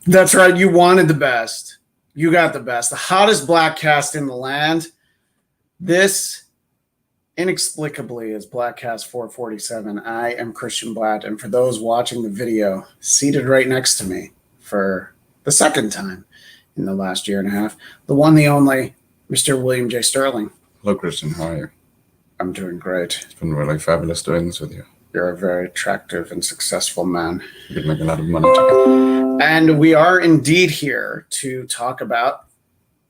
That's right. You wanted the best. You got the best. The hottest Bladtcast in the land. This inexplicably is Bladtcast 447. I am Christian Blatt, and for those watching the video, seated right next to me for the second time in the last year and a half, the one, the only, Mr. William J. Starling. Hello, Christian. How are you? I'm doing great. It's been really fabulous doing this with you. You're a very attractive and successful man. You could make a lot of money together. And we are indeed here to talk about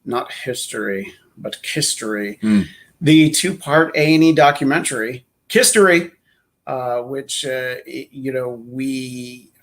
not history, but Kisstory, the two-part A&E documentary, Kisstory, which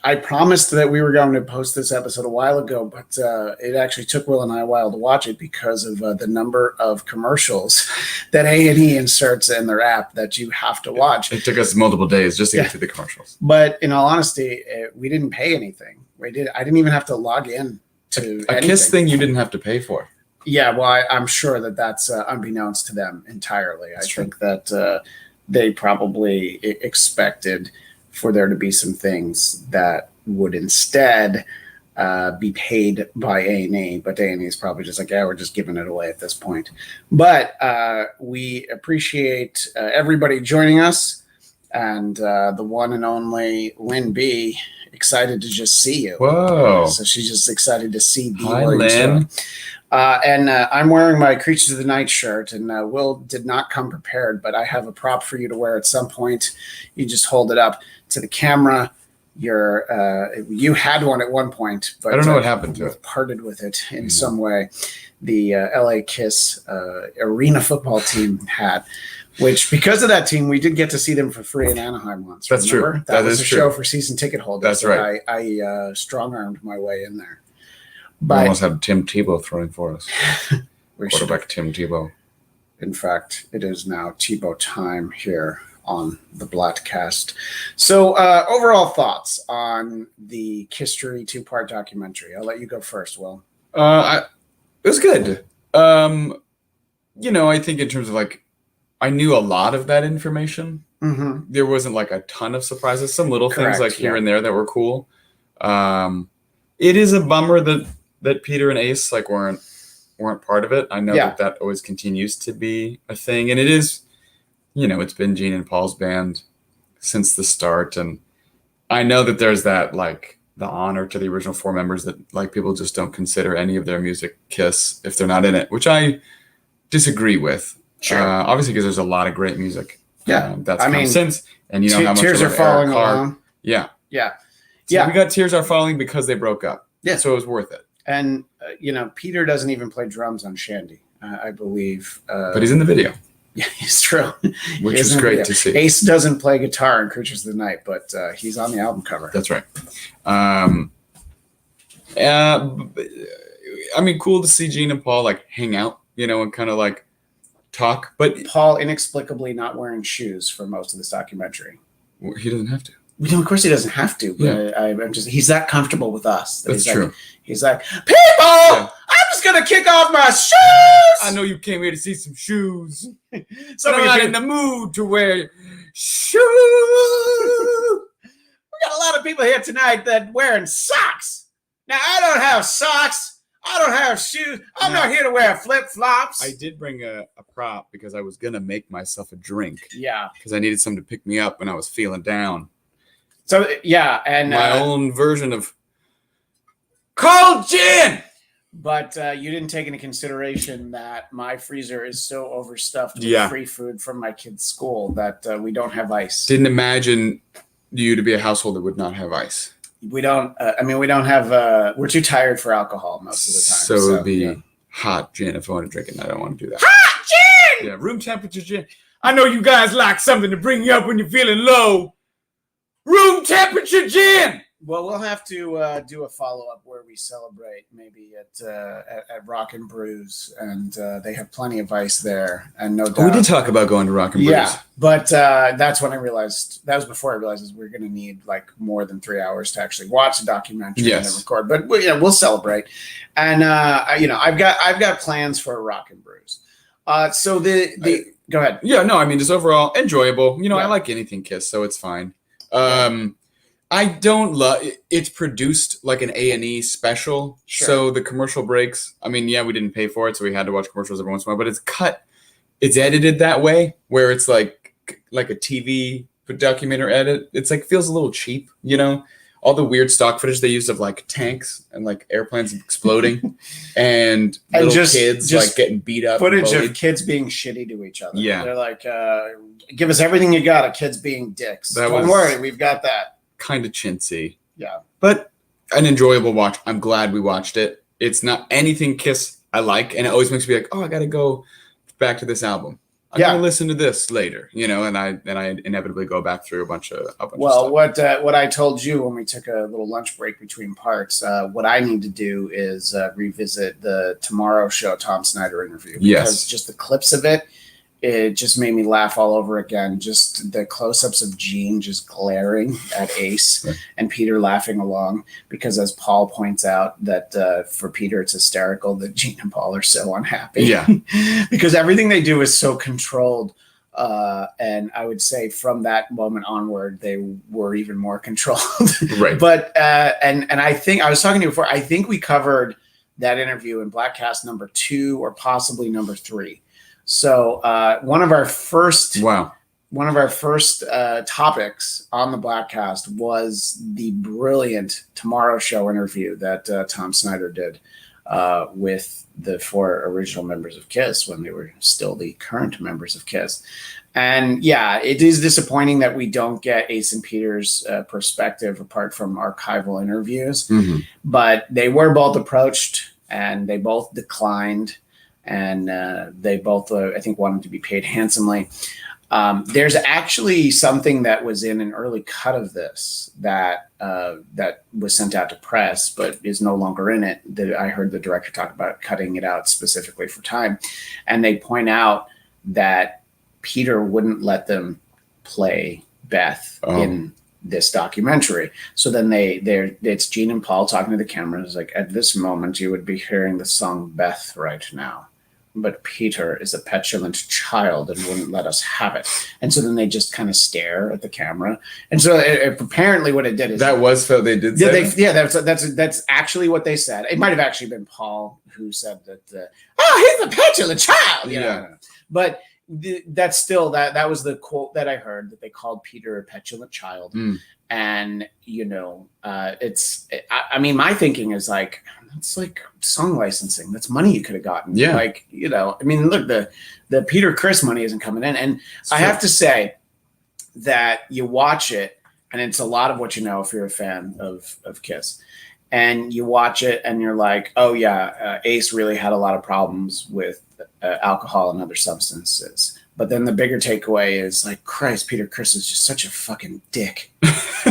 I promised that we were going to post this episode a while ago, but it actually took Will and I a while to watch it because of the number of commercials that A&E inserts in their app that you have to watch. It took us multiple days just to get through the commercials. But in all honesty, we didn't pay anything. I didn't even have to log in to a Kiss thing you didn't have to pay for. Yeah, well, I'm sure that's unbeknownst to them entirely. I think that they probably expected for there to be some things that would instead be paid by A&E, but A&E is probably just like, yeah, we're just giving it away at this point. But we appreciate everybody joining us, and the one and only Lynn B. excited to just see you. Whoa. So she's just excited to see B. Hi, Lynn. And I'm wearing my Creatures of the Night shirt, and Will did not come prepared, but I have a prop for you to wear at some point. You just hold it up to the camera. You had one at one point, but I don't know what happened to it. Parted with it in some way. The LA Kiss arena football team had, which because of that team, we did get to see them for free in Anaheim once. That's remember? true. That was a show for season ticket holders. That's right. I strong-armed my way in there. We almost had Tim Tebow throwing for us. Quarterback Tim Tebow. In fact, it is now Tebow time here on the Bladtcast. So overall thoughts on the Kisstory two-part documentary. I'll let you go first, Will. It was good. I think in terms of I knew a lot of that information. Mm-hmm. There wasn't a ton of surprises. Some little things here and there that were cool. It is a bummer that Peter and Ace weren't part of it. I know that always continues to be a thing, and it is, it's been Gene and Paul's band since the start, and I know that there's that the honor to the original four members that people just don't consider any of their music Kiss if they're not in it, which I disagree with. Sure. Obviously, because there's a lot of great music. That's come since, and how much Tears Are Falling along. Yeah. So we got Tears Are Falling because they broke up. Yeah. So it was worth it. And, Peter doesn't even play drums on Shandy, I believe. But he's in the video. Yeah, it's true. Which is great to see. Ace doesn't play guitar in Creatures of the Night, but he's on the album cover. That's right. Cool to see Gene and Paul hang out, and kind of talk. But Paul inexplicably not wearing shoes for most of this documentary. He doesn't have to. Of course he doesn't have to, but he's that comfortable with us. That's true. He's like, people, I'm just going to kick off my shoes. I know you came here to see some shoes. So I'm not in the mood to wear shoes. We got a lot of people here tonight that wearing socks. Now, I don't have socks. I don't have shoes. I'm not here to wear flip-flops. I did bring a prop because I was going to make myself a drink. Yeah. Because I needed something to pick me up when I was feeling down. So, and my own version of cold gin. But you didn't take into consideration that my freezer is so overstuffed with free food from my kids' school that we don't have ice. Didn't imagine you to be a household that would not have ice. We don't. We don't have. We're too tired for alcohol most of the time. So it would be hot gin if I want to drink it. And I don't want to do that. Hot gin. Yeah, room temperature gin. I know you guys like something to bring you up when you're feeling low. Room temperature gin. Well, we'll have to do a follow-up where we celebrate maybe at Rock and Brews, and they have plenty of ice there, and no doubt. We did talk about going to Rock and Brews. Yeah, but that's when I realized, that was before I realized we're going to need more than 3 hours to actually watch the documentary and record. But we'll celebrate, and I've got plans for a Rock and Brews. So go ahead. Yeah, no, just overall enjoyable. I like anything Kiss, so it's fine. I don't love it. It's produced like an A&E special. Sure. So the commercial breaks, I mean, yeah, we didn't pay for it, so we had to watch commercials every once in a while, but it's edited that way where it's like a TV documentary edit. It's like feels a little cheap, you know? All the weird stock footage they used of like tanks and like airplanes exploding and little kids like getting beat up. Footage of kids being shitty to each other. Yeah. They're like, give us everything you got of kids being dicks. Don't worry, we've got that. Kind of chintzy. Yeah. But an enjoyable watch. I'm glad we watched it. It's not anything Kiss I like, and it always makes me like, oh, I got to go back to this album. I'm gonna listen to this later, you know, and I inevitably go back through a bunch of stuff. What I told you when we took a little lunch break between parts, what I need to do is revisit the Tomorrow Show Tom Snyder interview, because just the clips of it just made me laugh all over again. Just the close-ups of Gene just glaring at Ace and Peter laughing along, because as Paul points out that for Peter it's hysterical that Gene and Paul are so unhappy. Yeah. Because everything they do is so controlled. And I would say from that moment onward, they were even more controlled. Right. But and I think I was talking to you before, I think we covered that interview in Bladtcast number 2 or possibly number 3. So one of our first topics on the Bladtcast was the brilliant Tomorrow Show interview that Tom Snyder did with the 4 original members of Kiss when they were still the current members of Kiss. And yeah, it is disappointing that we don't get Ace and Peter's perspective apart from archival interviews. Mm-hmm. But they were both approached and they both declined. And they both, I think, wanted to be paid handsomely. There's actually something that was in an early cut of this that was sent out to press, but is no longer in it. I heard the director talk about cutting it out specifically for time. And they point out that Peter wouldn't let them play Beth in this documentary. So then it's Gene and Paul talking to the camera. It's like, at this moment, you would be hearing the song Beth right now. But Peter is a petulant child and wouldn't let us have it. And so then they just kind of stare at the camera. And so apparently what it did is... That was what they did say? That's actually what they said. It might have actually been Paul who said that, he's a petulant child! You know? But that's still, that was the quote that I heard, that they called Peter a petulant child. Mm. And, you know, I mean, my thinking is like, that's like song licensing. That's money you could have gotten. Yeah. Like, you know, I mean, look, the Peter Criss money isn't coming in. And I have to say that you watch it, and it's a lot of what you know if you're a fan of Kiss. And you watch it and you're like, oh, yeah, Ace really had a lot of problems with alcohol and other substances. But then the bigger takeaway is like, Christ, Peter Criss is just such a fucking dick,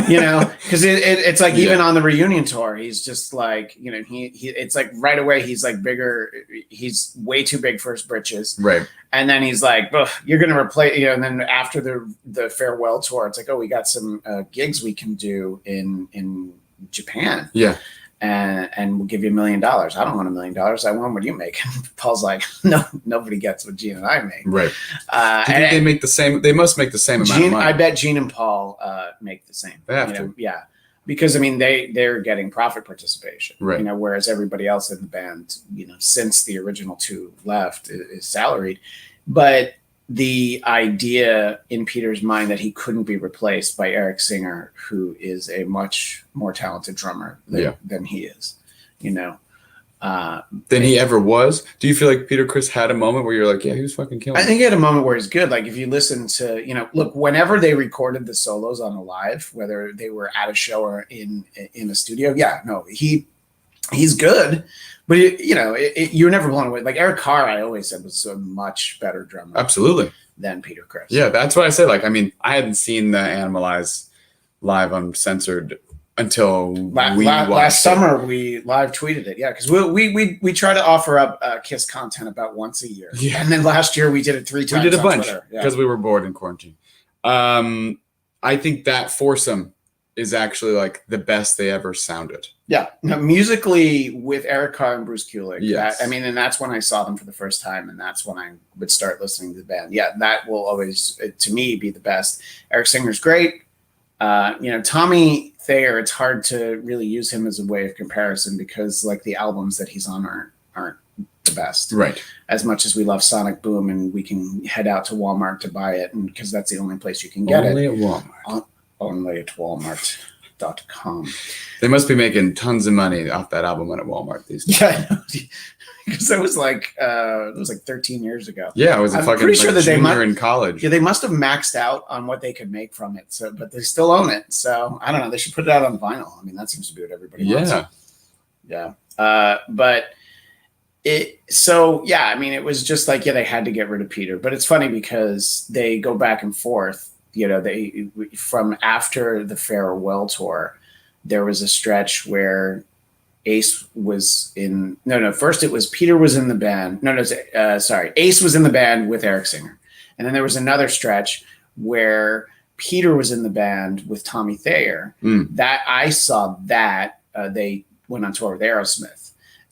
you know, because it's like even on the reunion tour, he's just like, you know, he it's like right away he's like bigger. He's way too big for his britches. Right. And then he's like, you're going to replace, you know, and then after the farewell tour, it's like, oh, we got some gigs we can do in Japan. Yeah. And we'll give you $1 million. I don't want $1 million. I want what you make. And Paul's like, no, nobody gets what Gene and I make. Right. Do you think they make the same? They must make the same amount of money. I bet Gene and Paul make the same. They have to. Yeah. Because I mean, they're getting profit participation. Right. You know, whereas everybody else in the band, you know, since the original 2 left, is salaried. But the idea in Peter's mind that he couldn't be replaced by Eric Singer, who is a much more talented drummer than he is, you know. Than he ever was? Do you feel like Peter Criss had a moment where you're like, yeah, he was fucking killing it? I think he had a moment where he's good. Like if you listen to, you know, look, whenever they recorded the solos on a live, whether they were at a show or in a studio, he's good. But, you know, you're never blown away. Like Eric Carr, I always said, was a much better drummer. Absolutely. Than Peter Criss. Yeah, that's what I said. Like, I mean, I hadn't seen the Animalize live uncensored until last summer. We live tweeted it. Yeah, because we try to offer up Kiss content about once a year. Yeah. And then last year we did it 3 times. We did a bunch because we were bored in quarantine. I think that foursome is actually like the best they ever sounded. Yeah, no, musically with Eric Carr and Bruce Kulick. Yes. And that's when I saw them for the first time, and that's when I would start listening to the band. Yeah, that will always, to me, be the best. Eric Singer's great. You know, Tommy Thayer, it's hard to really use him as a way of comparison because like the albums that he's on aren't the best. Right. As much as we love Sonic Boom and we can head out to Walmart to buy it, and because that's the only place you can get only it. Only at Walmart. Only at Walmart.com. They must be making tons of money off that album at Walmart these days. Yeah, because that was like 13 years ago. Yeah, I was pretty sure that junior in college. Yeah, they must have maxed out on what they could make from it. So, but they still own it. So I don't know. They should put it out on vinyl. I mean, that seems to be what everybody wants. Yeah. But it. So yeah, I mean, it was just like they had to get rid of Peter. But it's funny because they go back and forth. They from after the Farewell tour, there was a stretch where Ace was in. First it was Peter was in the band. Ace was in the band with Eric Singer, and then there was another stretch where Peter was in the band with Tommy Thayer. That I saw that they went on tour with Aerosmith.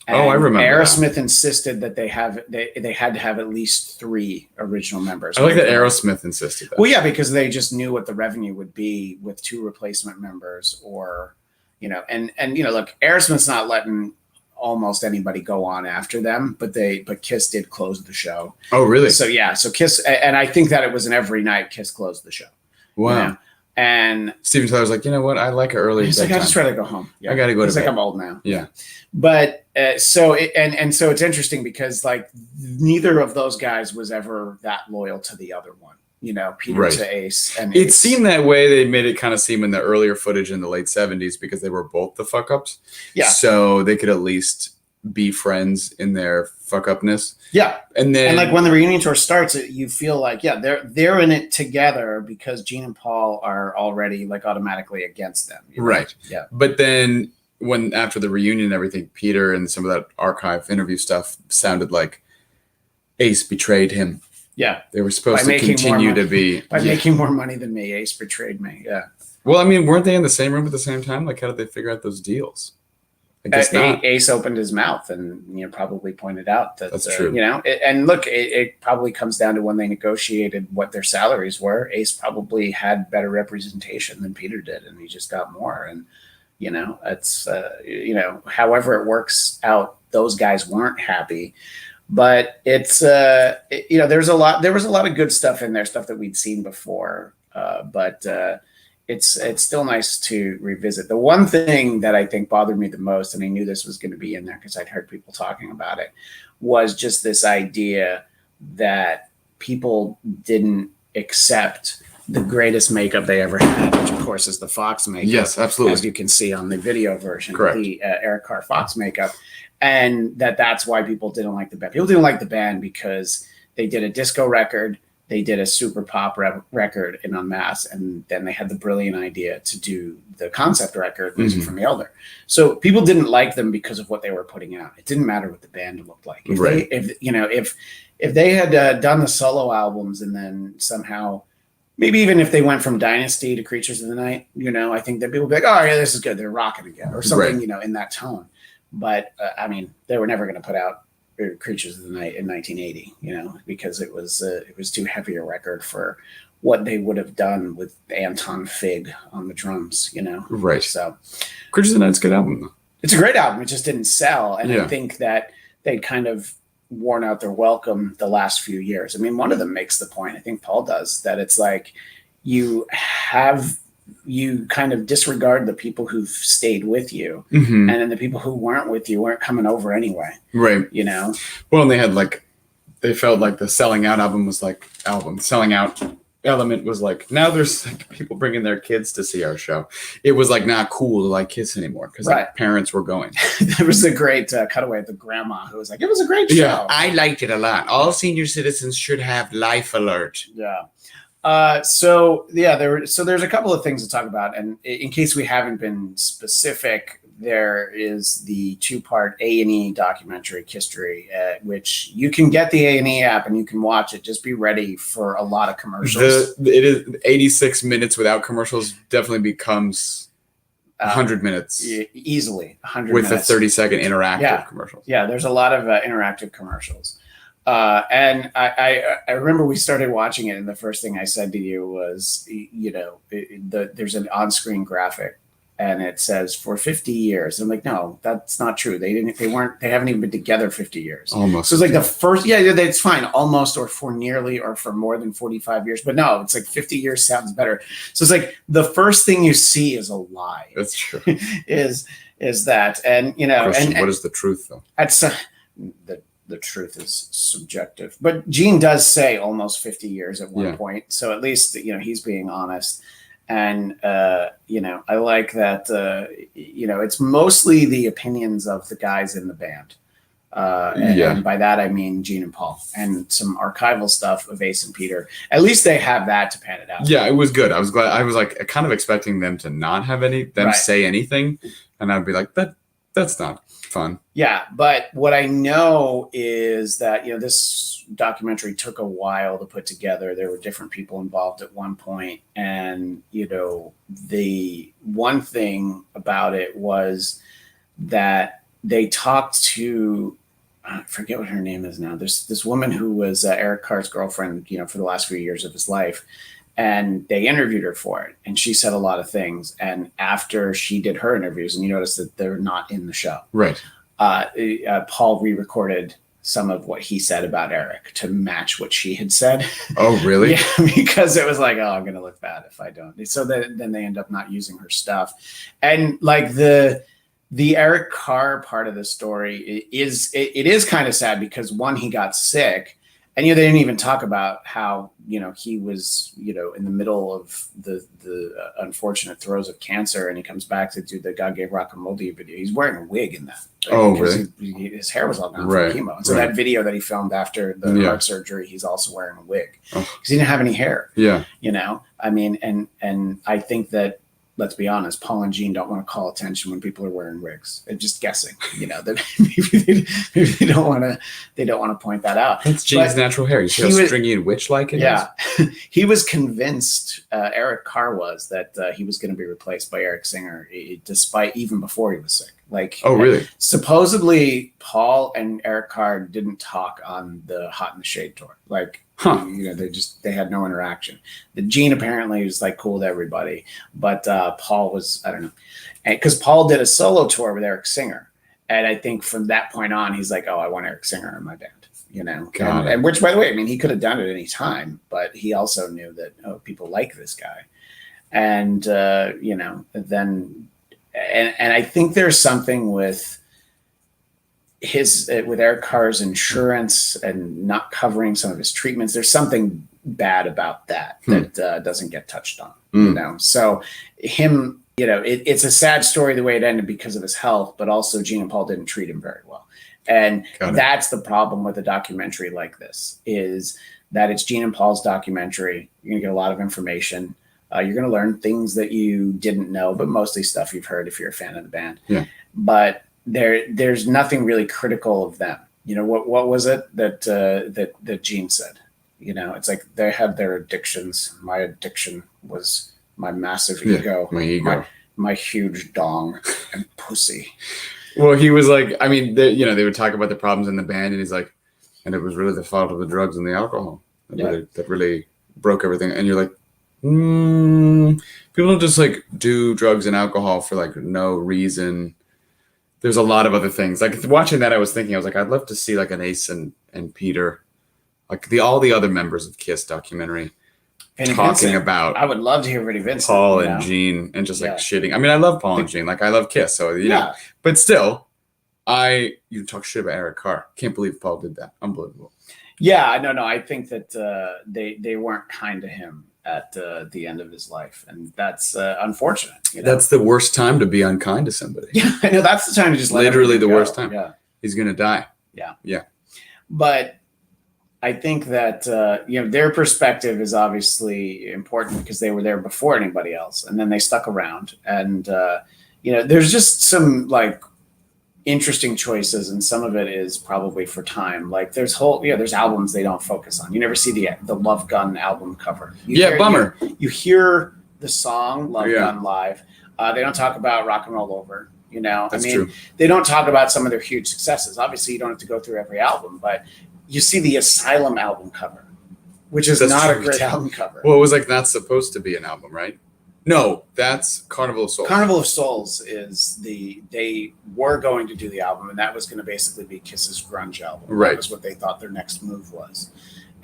And I remember. Aerosmith insisted that they had to have at least 3 original members. I like that Aerosmith insisted that. Well, yeah, because they just knew what the revenue would be with 2 replacement members, or and look, Aerosmith's not letting almost anybody go on after them, but Kiss did close the show. Oh, really? So yeah, so Kiss, and I think that it was an every night Kiss closed the show. Wow. And Steven Tyler's like, you know what? I like it early. He's like, I just rather go home. Yeah. I got to go to bed. He's like, I'm old now. Yeah. But so it's interesting because like neither of those guys was ever that loyal to the other one. Peter to Ace. And it seemed that way. They made it kind of seem in the earlier footage in the late 70s because they were both the fuck ups. Yeah. So they could at least be friends in their fuck upness. Yeah. And like when the reunion tour starts, you feel like, they're in it together because Gene and Paul are already like automatically against them. Right. Yeah. But then after the reunion and everything, Peter and some of that archive interview stuff sounded like Ace betrayed him. Yeah. They were supposed to continue to be. By making more money than me, Ace betrayed me. Yeah. Well, I mean, weren't they in the same room at the same time? Like, how did they figure out those deals? I guess not. Ace opened his mouth and probably pointed out that that's true. And look, it probably comes down to when they negotiated what their salaries were. Ace probably had better representation than Peter did, and he just got more. And it's however it works out, those guys weren't happy. But it's there was a lot of good stuff in there, stuff that we'd seen before. But it's still nice to revisit. The one thing that I think bothered me the most, and I knew this was going to be in there because I'd heard people talking about it, was just this idea that people didn't accept the greatest makeup they ever had, which of course is the Fox makeup. Yes, absolutely. As you can see on the video version, correct. The Eric Carr Fox makeup. And that's why people didn't like the band. People didn't like the band because they did a disco record, they did a super pop record in Unmasked, and then they had the brilliant idea to do the concept record, Music from the Elder. So people didn't like them because of what they were putting out. It didn't matter what the band looked like. If they had done the solo albums and then somehow, maybe even if they went from Dynasty to Creatures of the Night, I think that people would be like, oh yeah, this is good. They're rocking again, or something, in that tone. But I mean, they were never going to put out Creatures of the Night in 1980, because it was too heavy a record for what they would have done with Anton Fig on the drums, Right. So Creatures of the Night's a good album, though. It's a great album. It just didn't sell. And yeah. I think that they'd kind of worn out their welcome the last few years. I mean, one of them makes the point, I think Paul does, that it's like you kind of disregard the people who've stayed with you, and then the people who weren't with you weren't coming over anyway. Right. Well, and they felt like the Selling Out album was Selling Out element was like, now there's like people bringing their kids to see our show. It was like not cool to like Kiss anymore because parents were going. There was a great cutaway of the grandma who was like, it was a great show. Yeah, I liked it a lot. All senior citizens should have Life Alert. Yeah. There's a couple of things to talk about, and in case we haven't been specific, there is the 2-part A&E documentary, Kisstory, which you can get the A&E app and you can watch it. Just be ready for a lot of commercials. It is 86 minutes without commercials. Definitely becomes 100 minutes easily. 100 with minutes. the 30-second interactive commercials. Yeah, there's a lot of interactive commercials. And I remember we started watching it, and the first thing I said to you was, there's an on-screen graphic and it says for 50 years. I'm like, no, that's not true. They haven't even been together 50 years. Almost. So it's like the first, it's fine. Almost, or for nearly, or for more than 45 years. But no, it's like 50 years sounds better. So it's like the first thing you see is a lie. That's true. is that, and Question, what is the truth though? That's the truth is subjective. But Gene does say almost 50 years at one point. So at least, he's being honest. And, I like that, it's mostly the opinions of the guys in the band. And by that, I mean Gene and Paul, and some archival stuff of Ace and Peter. At least they have that to pan it out. Yeah, it was good. I was glad. I was like kind of expecting them to not have say anything. And I'd be like, that's not fun. Yeah. But what I know is that, this documentary took a while to put together. There were different people involved at one point. And, the one thing about it was that they talked to, I forget what her name is now. There's this woman who was Eric Carr's girlfriend, for the last few years of his life. And they interviewed her for it. And she said a lot of things. And after she did her interviews, and you notice that they're not in the show. Right. Paul re-recorded some of what he said about Eric to match what she had said. Oh, really? Yeah, because it was like, oh, I'm going to look bad if I don't. So then they end up not using her stuff. And like the Eric Carr part of the story is kind of sad because one, he got sick. And they didn't even talk about how he was in the middle of the unfortunate throes of cancer, and he comes back to do the God Gave Rock and Roll video. He's wearing a wig in that. Right? Oh, really? His hair was all gone from chemo. And so that video that he filmed after the heart surgery, he's also wearing a wig because he didn't have any hair. Yeah, I mean, and I think that, let's be honest, Paul and Gene don't want to call attention when people are wearing wigs. They're just guessing, that maybe they don't want to point that out. It's Gene's natural hair. You see how stringy and witch-like it is? He was convinced, Eric Carr was, that he was going to be replaced by Eric Singer, despite even before he was sick. Like, oh, really? Supposedly, Paul and Eric Carr didn't talk on the Hot in the Shade tour. Like, they had no interaction. The Gene apparently was like cool to everybody, but Paul was, I don't know, because Paul did a solo tour with Eric Singer, and I think from that point on, he's like, oh, I want Eric Singer in my band, and which, by the way, I mean, he could have done it any time, but he also knew that people like this guy, and then, and I think there's something with Eric Carr's insurance and not covering some of his treatments. There's something bad about that doesn't get touched on, So him, it's a sad story the way it ended because of his health, but also Gene and Paul didn't treat him very well. And that's the problem with a documentary like this, is that it's Gene and Paul's documentary. You're going to get a lot of information. You're going to learn things that you didn't know, but mostly stuff you've heard if you're a fan of the band. Yeah. But there's nothing really critical of them. What was it that Gene said? It's like they have their addictions. My addiction was my massive ego. My ego. My huge dong and pussy. Well, he was like, I mean, they would talk about the problems in the band, and he's like, and it was really the fault of the drugs and the alcohol that really broke everything. And you're like, people don't just like do drugs and alcohol for like no reason. There's a lot of other things. Like watching that, I was like, I'd love to see like an Ace and Peter, like all the other members of Kiss documentary talking about. I would love to hear Vinnie Vincent, Paul and Gene, and just like shitting. I mean, I love Paul and Gene. Like I love Kiss, so know. But still, you talk shit about Eric Carr. Can't believe Paul did that. Unbelievable. Yeah, no. I think that they weren't kind to him at the end of his life, and that's unfortunate. That's the worst time to be unkind to somebody. Yeah, I know, that's the time to just let literally the go. Worst time. Yeah, he's gonna die. Yeah. But I think that their perspective is obviously important because they were there before anybody else, and then they stuck around, and there's just some like interesting choices, and some of it is probably for time. Like there's albums they don't focus on. You never see the Love Gun album cover. Bummer. You hear the song Love Gun live. They don't talk about Rock and Roll Over. That's true. They don't talk about some of their huge successes. Obviously, you don't have to go through every album, but you see the Asylum album cover, which is not a great album cover. Well, it was like not supposed to be an album, right? No, that's Carnival of Souls. Carnival of Souls is they were going to do the album, and that was going to basically be Kiss's grunge album. Right. That was what they thought their next move was.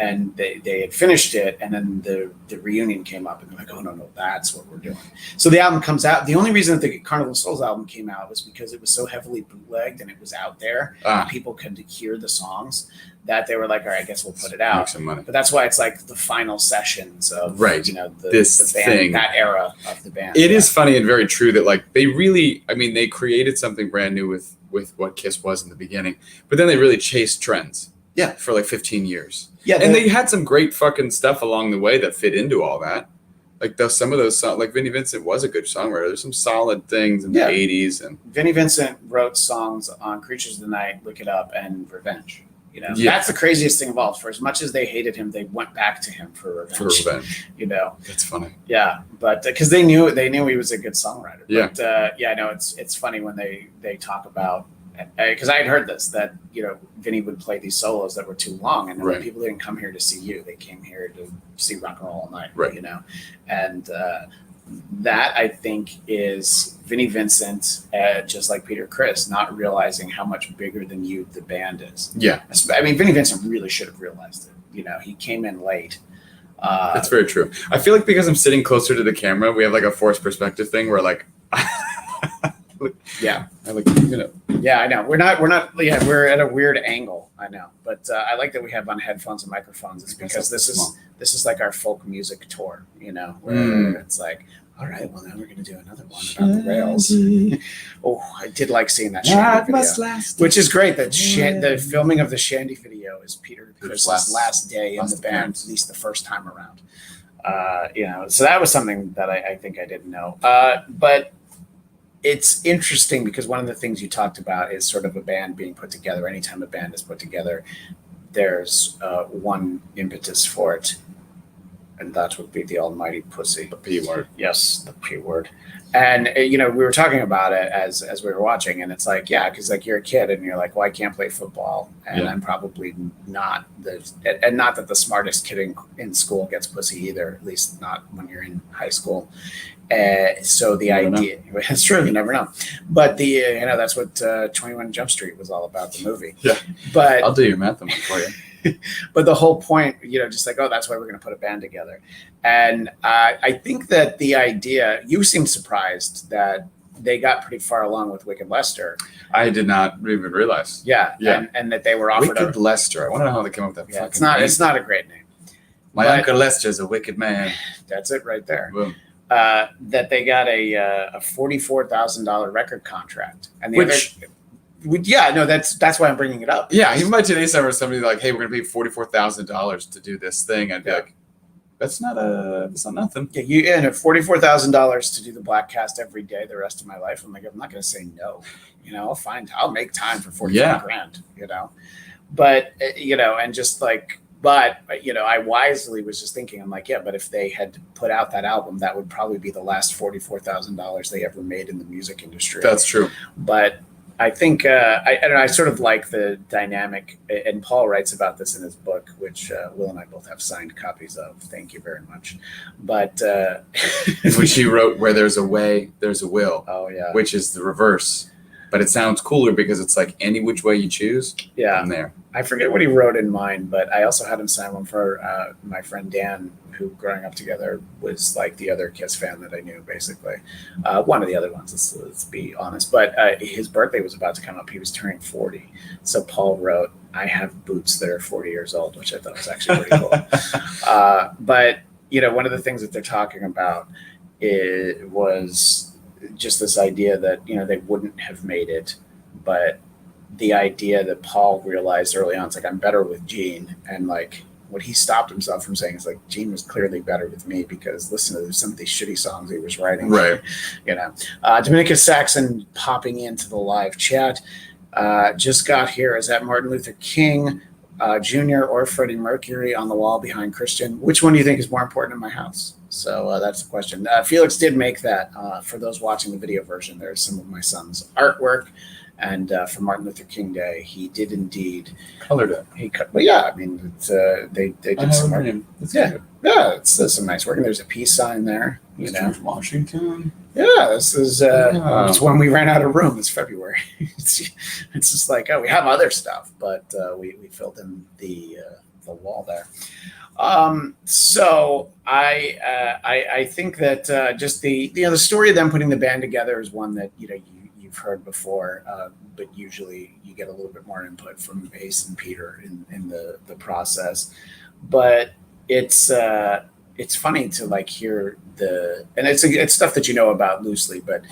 And they had finished it, and then the reunion came up, and they're like, oh, no, that's what we're doing. So the album comes out. The only reason that the Carnival of Souls album came out was because it was so heavily bootlegged, and it was out there, and people could hear the songs, that they were like, all right, I guess we'll put it out. Make some money. But that's why it's like the final sessions of this band, thing, that era of the band. It is funny and very true that like they really, I mean, they created something brand new with what Kiss was in the beginning, but then they really chased trends. Yeah, for like 15 years. Yeah, and they had some great fucking stuff along the way that fit into all that. Like some of those songs, like Vinnie Vincent was a good songwriter. There's some solid things in the 80s. And Vinnie Vincent wrote songs on Creatures of the Night, Look It Up, and Revenge. That's the craziest thing of all. For as much as they hated him, they went back to him for revenge. That's funny. Yeah, but because they knew he was a good songwriter. Yeah, but I know it's funny when they talk about, because I had heard this, that Vinny would play these solos that were too long, and people didn't come here to see you; they came here to see rock and roll all night. Right. And that I think is Vinnie Vincent, just like Peter Criss, not realizing how much bigger than you the band is. Yeah, I mean, Vinnie Vincent really should have realized it. He came in late. That's very true. I feel like because I'm sitting closer to the camera, we have like a forced perspective thing where like. Yeah, I like Yeah, I know. We're not. Yeah, we're at a weird angle. I know, but I like that we have on headphones and microphones. It's because this is like our folk music tour. Where it's like, all right, well now we're gonna do another one about the rails. Oh, I did like seeing that Shandy video, which is great. That the filming of the Shandy video is Peter Criss's last day in the band, at least the first time around. So that was something that I think I didn't know, but. It's interesting because one of the things you talked about is sort of a band being put together. Anytime a band is put together, there's one impetus for it, and that would be the almighty pussy. The P word. Yes, the P word. And, we were talking about it as we were watching, and it's like, yeah, because like you're a kid and you're like, well, I can't play football, and I'm probably not and not that the smartest kid in school gets pussy either, at least not when you're in high school. So the idea, it's true, you never know. But that's what 21 Jump Street was all about, the movie. Yeah. But I'll do your math on for you. But the whole point, just like, oh, that's why we're going to put a band together. And I think that the idea, you seemed surprised that they got pretty far along with Wicked Lester. I did not even realize. Yeah. And that they were offered Wicked Lester. I want to know how they came up with that. Yeah, it's not a great name. My Uncle Lester's a wicked man. That's it right there. Boom. That they got a $44,000 record contract, and that's why I'm bringing it up. Yeah, even by today's standards, somebody like, hey, we're going to pay $44,000 to do this thing. I'd be like, that's not nothing. Yeah, and $44,000 to do the Bladtcast every day the rest of my life. I'm like, I'm not going to say no. I'll make time for $45,000. But and just like. But, I wisely was just thinking, I'm like, yeah, but if they had put out that album, that would probably be the last $44,000 they ever made in the music industry. That's true. But I think I sort of like the dynamic, and Paul writes about this in his book, which Will and I both have signed copies of. Thank you very much. But which he wrote, where there's a way, there's a will. Oh, yeah. Which is the reverse. But it sounds cooler because it's like any which way you choose. Yeah. I'm there. I forget what he wrote in mine, but I also had him sign one for my friend Dan, who growing up together was like the other Kiss fan that I knew, basically. One of the other ones, let's be honest. But his birthday was about to come up. He was turning 40. So Paul wrote, I have boots that are 40 years old, which I thought was actually pretty cool. But, one of the things that they're talking about was just this idea that, they wouldn't have made it, but the idea that Paul realized early on, it's like, I'm better with Gene. And like what he stopped himself from saying is like, Gene was clearly better with me because listen to some of these shitty songs he was writing. Right. Dominica Saxon popping into the live chat. Just got here. Is that Martin Luther King Jr. or Freddie Mercury on the wall behind Christian? Which one do you think is more important in my house? So that's the question. Felix did make that. For those watching the video version, there's some of my son's artwork. And for Martin Luther King Day, he did indeed colored it. But yeah, I mean, they did some work. It's some nice work. And there's a peace sign there. George Washington. Yeah, this is it's when we ran out of room. It's February. It's just like, we have other stuff, but we filled in the wall there. So I think that just the story of them putting the band together is one that you've heard before, but usually you get a little bit more input from Ace and Peter in the process. But it's funny to like hear and it's stuff that about loosely, but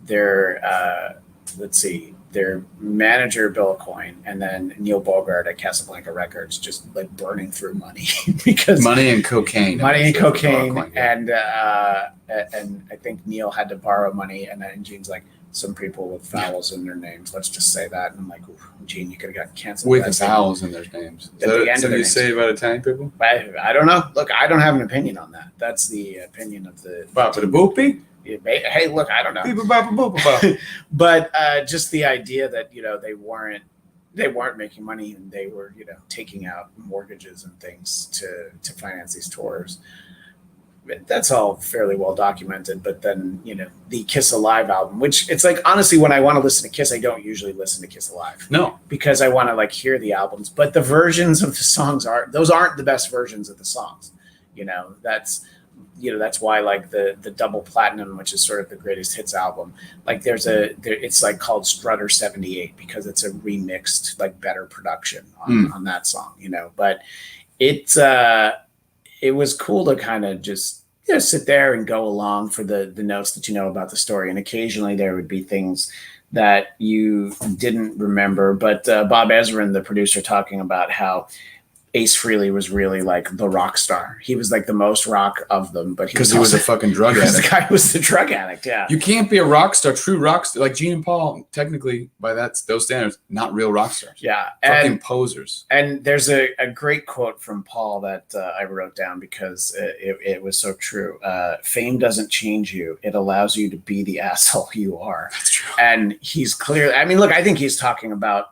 their their manager Bill Coyne and then Neil Bogart at Casablanca Records just like burning through money because money and cocaine, and I think Neil had to borrow money, and then Gene's like, some people with vowels in their names. Let's just say that. And I'm like, Gene, you could have gotten canceled. With vowels in their names. Is that something you say about Italian people? I don't know. Look, I don't have an opinion on that. That's the opinion of the... Bapa the boopy? Hey, look, I don't know. But just the idea that, they weren't making money, and they were, taking out mortgages and things to finance these tours. That's all fairly well documented. But then, the Kiss Alive album, which it's like, honestly, when I want to listen to Kiss, I don't usually listen to Kiss Alive. No. Because I want to like hear the albums. But the versions of the songs aren't the best versions of the songs. That's why like the double platinum, which is sort of the greatest hits album, like it's like called Strutter 78 because it's a remixed, like better production on that song, but it was cool to kind of just sit there and go along for the notes that about the story. And occasionally there would be things that you didn't remember. But Bob Ezrin, the producer, talking about how Ace Frehley was really like the rock star. He was like the most rock of them, but because he was a fucking drug addict. The guy was the drug addict. Yeah, you can't be a rock star, true rock star, like Gene and Paul. Technically, by those standards, not real rock stars. Yeah, fucking posers. And there's a great quote from Paul that I wrote down because it was so true. Fame doesn't change you; it allows you to be the asshole you are. That's true. And he's clearly. I mean, look, I think he's talking about.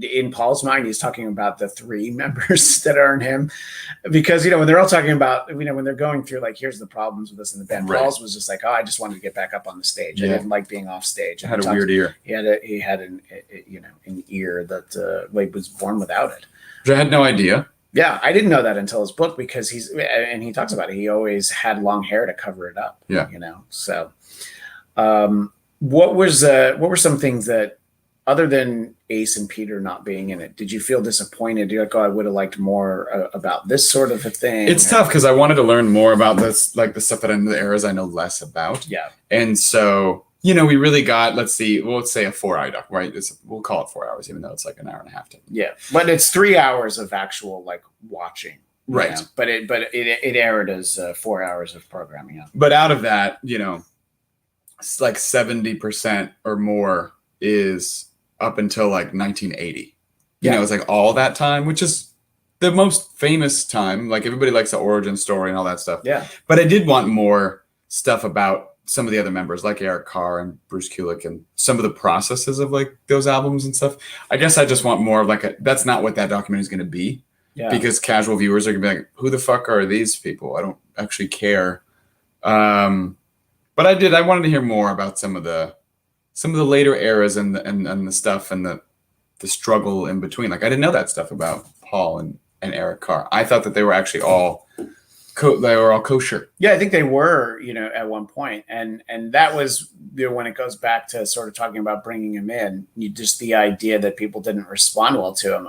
In Paul's mind, he's talking about the three members that aren't him, because when they're all talking about when they're going through like, here's the problems with this in the band. Right. Paul's was just like, I just wanted to get back up on the stage. Yeah. I didn't like being off stage. I had a weird ear. He had an ear that was born without it. Which I had no idea. Yeah, I didn't know that until his book, because he talks about it. He always had long hair to cover it up. Yeah, So, what were some things that, other than Ace and Peter not being in it, did you feel disappointed? You're like, I would have liked more about this sort of a thing. It's tough because I wanted to learn more about this, like the stuff that in the eras I know less about. Yeah. And so, we really got, let's say a 4-hour doc, right? We'll call it 4 hours, even though it's like an hour and a half. Yeah. But it's 3 hours of actual like watching. Right. But it aired as 4 hours of programming. Yeah. But out of that, it's like 70% or more is up until like 1980. It's like all that time, which is the most famous time. Like everybody likes the origin story and all that stuff. Yeah. But I did want more stuff about some of the other members, like Eric Carr and Bruce Kulick, and some of the processes of like those albums and stuff. I guess I just want more of like that's not what that documentary is going to be. Yeah. Because casual viewers are going to be like, who the fuck are these people? I don't actually care. But I wanted to hear more about some of the later eras and the stuff and the struggle in between. Like I didn't know that stuff about Paul and Eric Carr. I thought that they were actually all kosher. Yeah, I think they were, at one point. And that was when it goes back to sort of talking about bringing him in, just the idea that people didn't respond well to him.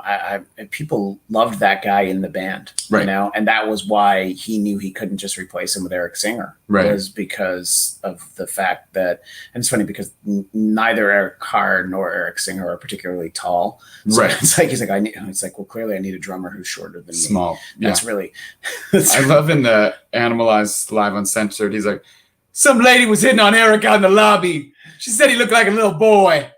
People loved that guy in the band, right. And that was why he knew he couldn't just replace him with Eric Singer. Right. Was because of the fact that, and it's funny because neither Eric Carr nor Eric Singer are particularly tall. So right. It's like, well, clearly I need a drummer who's shorter than me. Small. That's really. I love in the Animalized Live Uncensored, he's like, some lady was hitting on Eric out in the lobby. She said he looked like a little boy.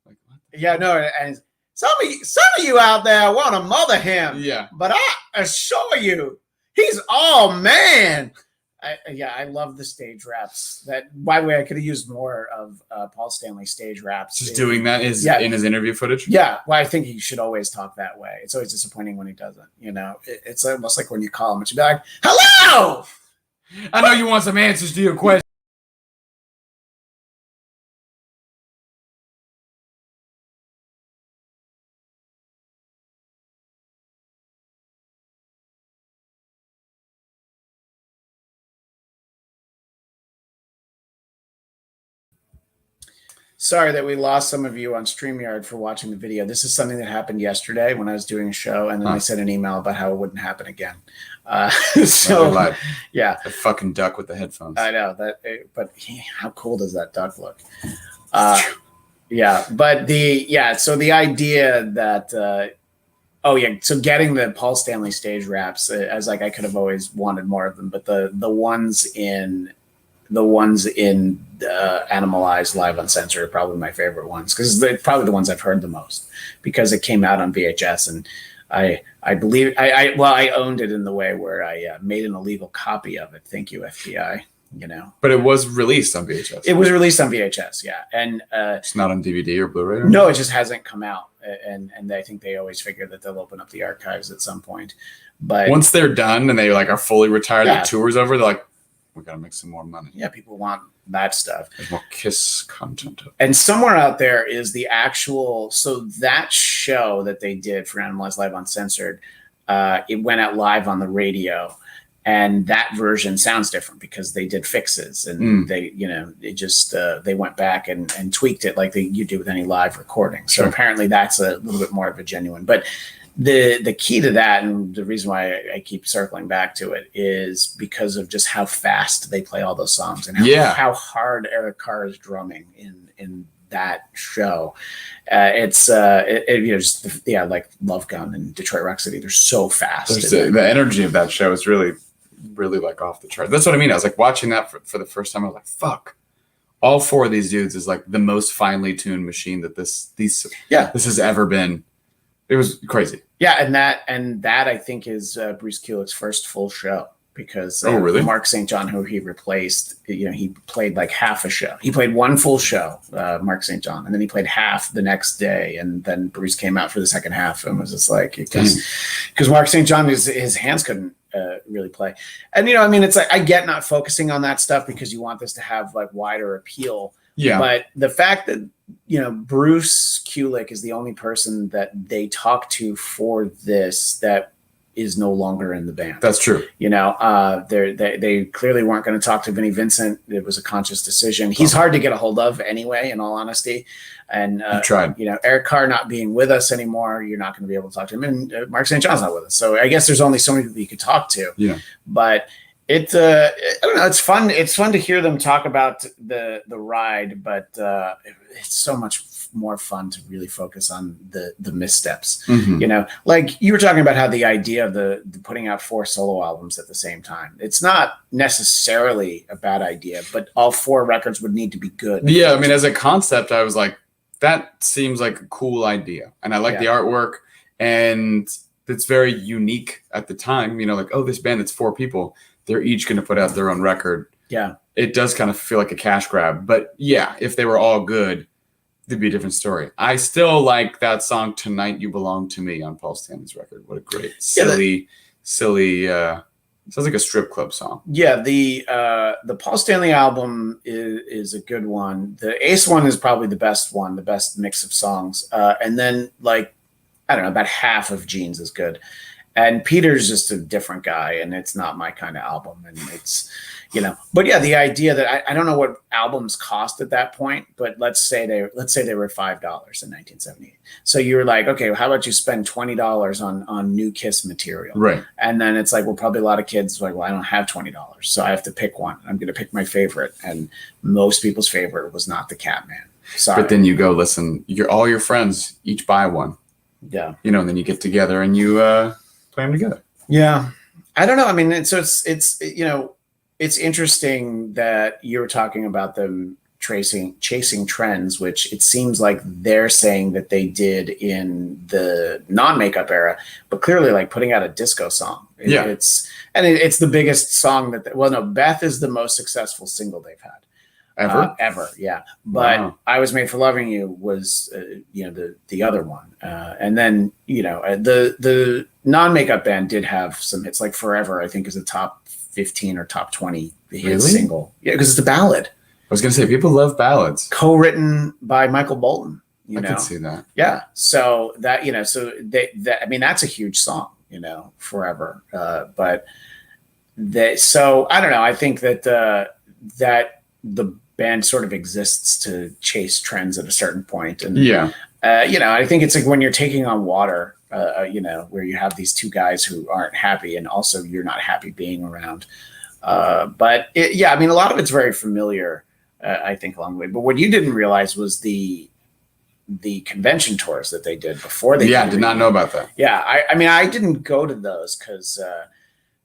Like, what? Yeah, no, and some of you out there want to mother him. Yeah. But I assure you, he's all man. I love the stage raps. That, by the way, I could have used more of Paul Stanley stage raps. Just doing that is in his interview footage. Yeah, well, I think he should always talk that way. It's always disappointing when he doesn't. It's almost like when you call him, it should be like, "Hello, I know you want some answers to your question." Sorry that we lost some of you on StreamYard for watching the video. This is something that happened yesterday when I was doing a show, and then I sent an email about how it wouldn't happen again. So, yeah. The fucking duck with the headphones. I know that, but how cool does that duck look? Yeah, but so the idea that, so getting the Paul Stanley stage raps, as like I could have always wanted more of them, but the ones in Animalized Live Uncensored are probably my favorite ones, because they're probably the ones I've heard the most, because it came out on VHS, and I believe I owned it in the way where I made an illegal copy of it. Thank you, FBI. But it was released on VHS. It was released on VHS, yeah, and it's not on DVD or Blu-ray. No, it just hasn't come out, and I think they always figure that they'll open up the archives at some point. But once they're done and they like are fully retired, the tour's over, they're like, we gotta make some more money. Yeah, people want that stuff. There's more Kiss content. And somewhere out there is the actual. So that show that they did for Animalized Live Uncensored, it went out live on the radio, and that version sounds different because they did fixes, and they, it just they went back and tweaked it like you do with any live recording. So apparently that's a little bit more of a genuine. But the key to that, and the reason why I keep circling back to it, is because of just how fast they play all those songs, and how hard Eric Carr is drumming in that show. It's like Love Gun and Detroit Rock City. They're so fast. The energy of that show is really, really like off the chart. That's what I mean. I was like watching that for the first time. I was like, fuck. All four of these dudes is like the most finely tuned machine that this has ever been. It was crazy. Yeah, and that I think is Bruce Kulick's first full show, because really? Mark St. John, who he replaced, he played like half a show. He played one full show, Mark St. John, and then he played half the next day, and then Bruce came out for the second half and was just like, because Mark St. John, his hands couldn't really play. And it's like, I get not focusing on that stuff because you want this to have like wider appeal. Yeah. But the fact that Bruce Kulick is the only person that they talk to for this that is no longer in the band. That's true. They clearly weren't going to talk to Vinnie Vincent. It was a conscious decision. He's hard to get a hold of anyway, in all honesty. And tried. Eric Carr not being with us anymore, you're not going to be able to talk to him. And Mark St. John's not with us, so I guess there's only so many people you could talk to. Yeah. But I don't know. It's fun. It's fun to hear them talk about the ride, but it's so much more fun to really focus on the missteps. Mm-hmm. Like you were talking about how the idea of the putting out 4 solo albums at the same time. It's not necessarily a bad idea, but all 4 records would need to be good. Yeah, I mean, as a concept, I was like, that seems like a cool idea, and I like the artwork, and it's very unique at the time. Like, oh, this band, it's 4 people. They're each going to put out their own record. Yeah. It does kind of feel like a cash grab. But yeah, if they were all good, it'd be a different story. I still like that song, Tonight You Belong to Me, on Paul Stanley's record. What a great, silly, sounds like a strip club song. Yeah, the Paul Stanley album is a good one. The Ace one is probably the best one, the best mix of songs. And then, like, I don't know, about half of Gene's is good. And Peter's just a different guy, and it's not my kind of album. And it's, but yeah, the idea that I don't know what albums cost at that point, but let's say they were $5 in 1978. So you were like, okay, well, how about you spend $20 on new Kiss material? Right. And then it's like, well, probably a lot of kids are like, well, I don't have $20, so I have to pick one. I'm going to pick my favorite. And most people's favorite was not the Catman. Sorry. But then you go, listen, all your friends each buy one. Yeah. And then you get together and you play them together. Yeah. I don't know. I mean, it's interesting that you were talking about them chasing trends, which it seems like they're saying that they did in the non-makeup era, but clearly like putting out a disco song. It's the biggest song Beth is the most successful single they've had. Ever, yeah. But I Was Made for Loving You was, the other one. And then, the non-makeup band did have some hits, like Forever, I think is a top 15 or top 20 hit single. Yeah, because it's a ballad. I was going to say, people love ballads. Co-written by Michael Bolton. I can see that. Yeah. So that, that's a huge song, Forever. But I don't know. I think that the band sort of exists to chase trends at a certain point. And, I think it's like when you're taking on Water, where you have these two guys who aren't happy and also you're not happy being around. But a lot of it's very familiar, I think, along the way. But what you didn't realize was the convention tours that they did before they. Yeah, I did not know about that. Yeah, I didn't go to those because.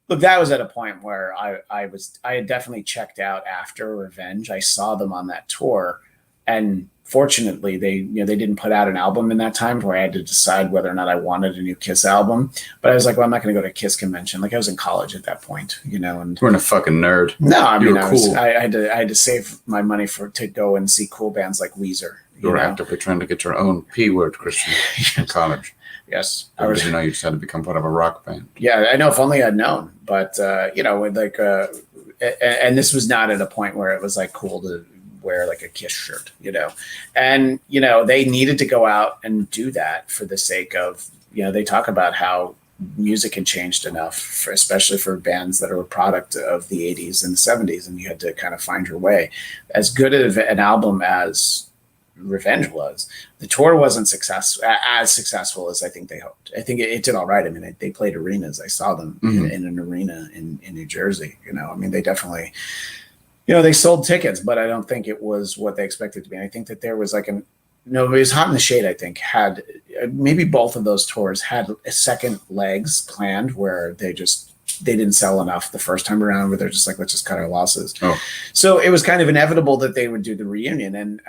Look, that was at a point where I had definitely checked out after Revenge. I saw them on that tour, and fortunately, they didn't put out an album in that time where I had to decide whether or not I wanted a new Kiss album. But I was like, well, I'm not going to go to a Kiss convention. Like I was in college at that point, And you weren't a fucking nerd. No, I mean, I had to save my money to go and see cool bands like Weezer. You were actively trying to get your own P-word, Christian, in college. Yes. You just had to become part of a rock band. Yeah, I know. If only I'd known. But, and this was not at a point where it was like cool to wear like a Kiss shirt, And, they needed to go out and do that for the sake of, they talk about how music had changed enough, especially for bands that are a product of the 80s and the 70s, and you had to kind of find your way. As good of an album as Revenge was, the tour wasn't as successful as I think they hoped. I think it did all right. I mean, they played arenas. I saw them in an arena in New Jersey. They definitely, they sold tickets, but I don't think it was what they expected to be. And I think that there was it was Hot in the Shade, I think, had maybe both of those tours had a second legs planned where they didn't sell enough the first time around, where they're just like, let's just cut our losses. So it was kind of inevitable that they would do the reunion. And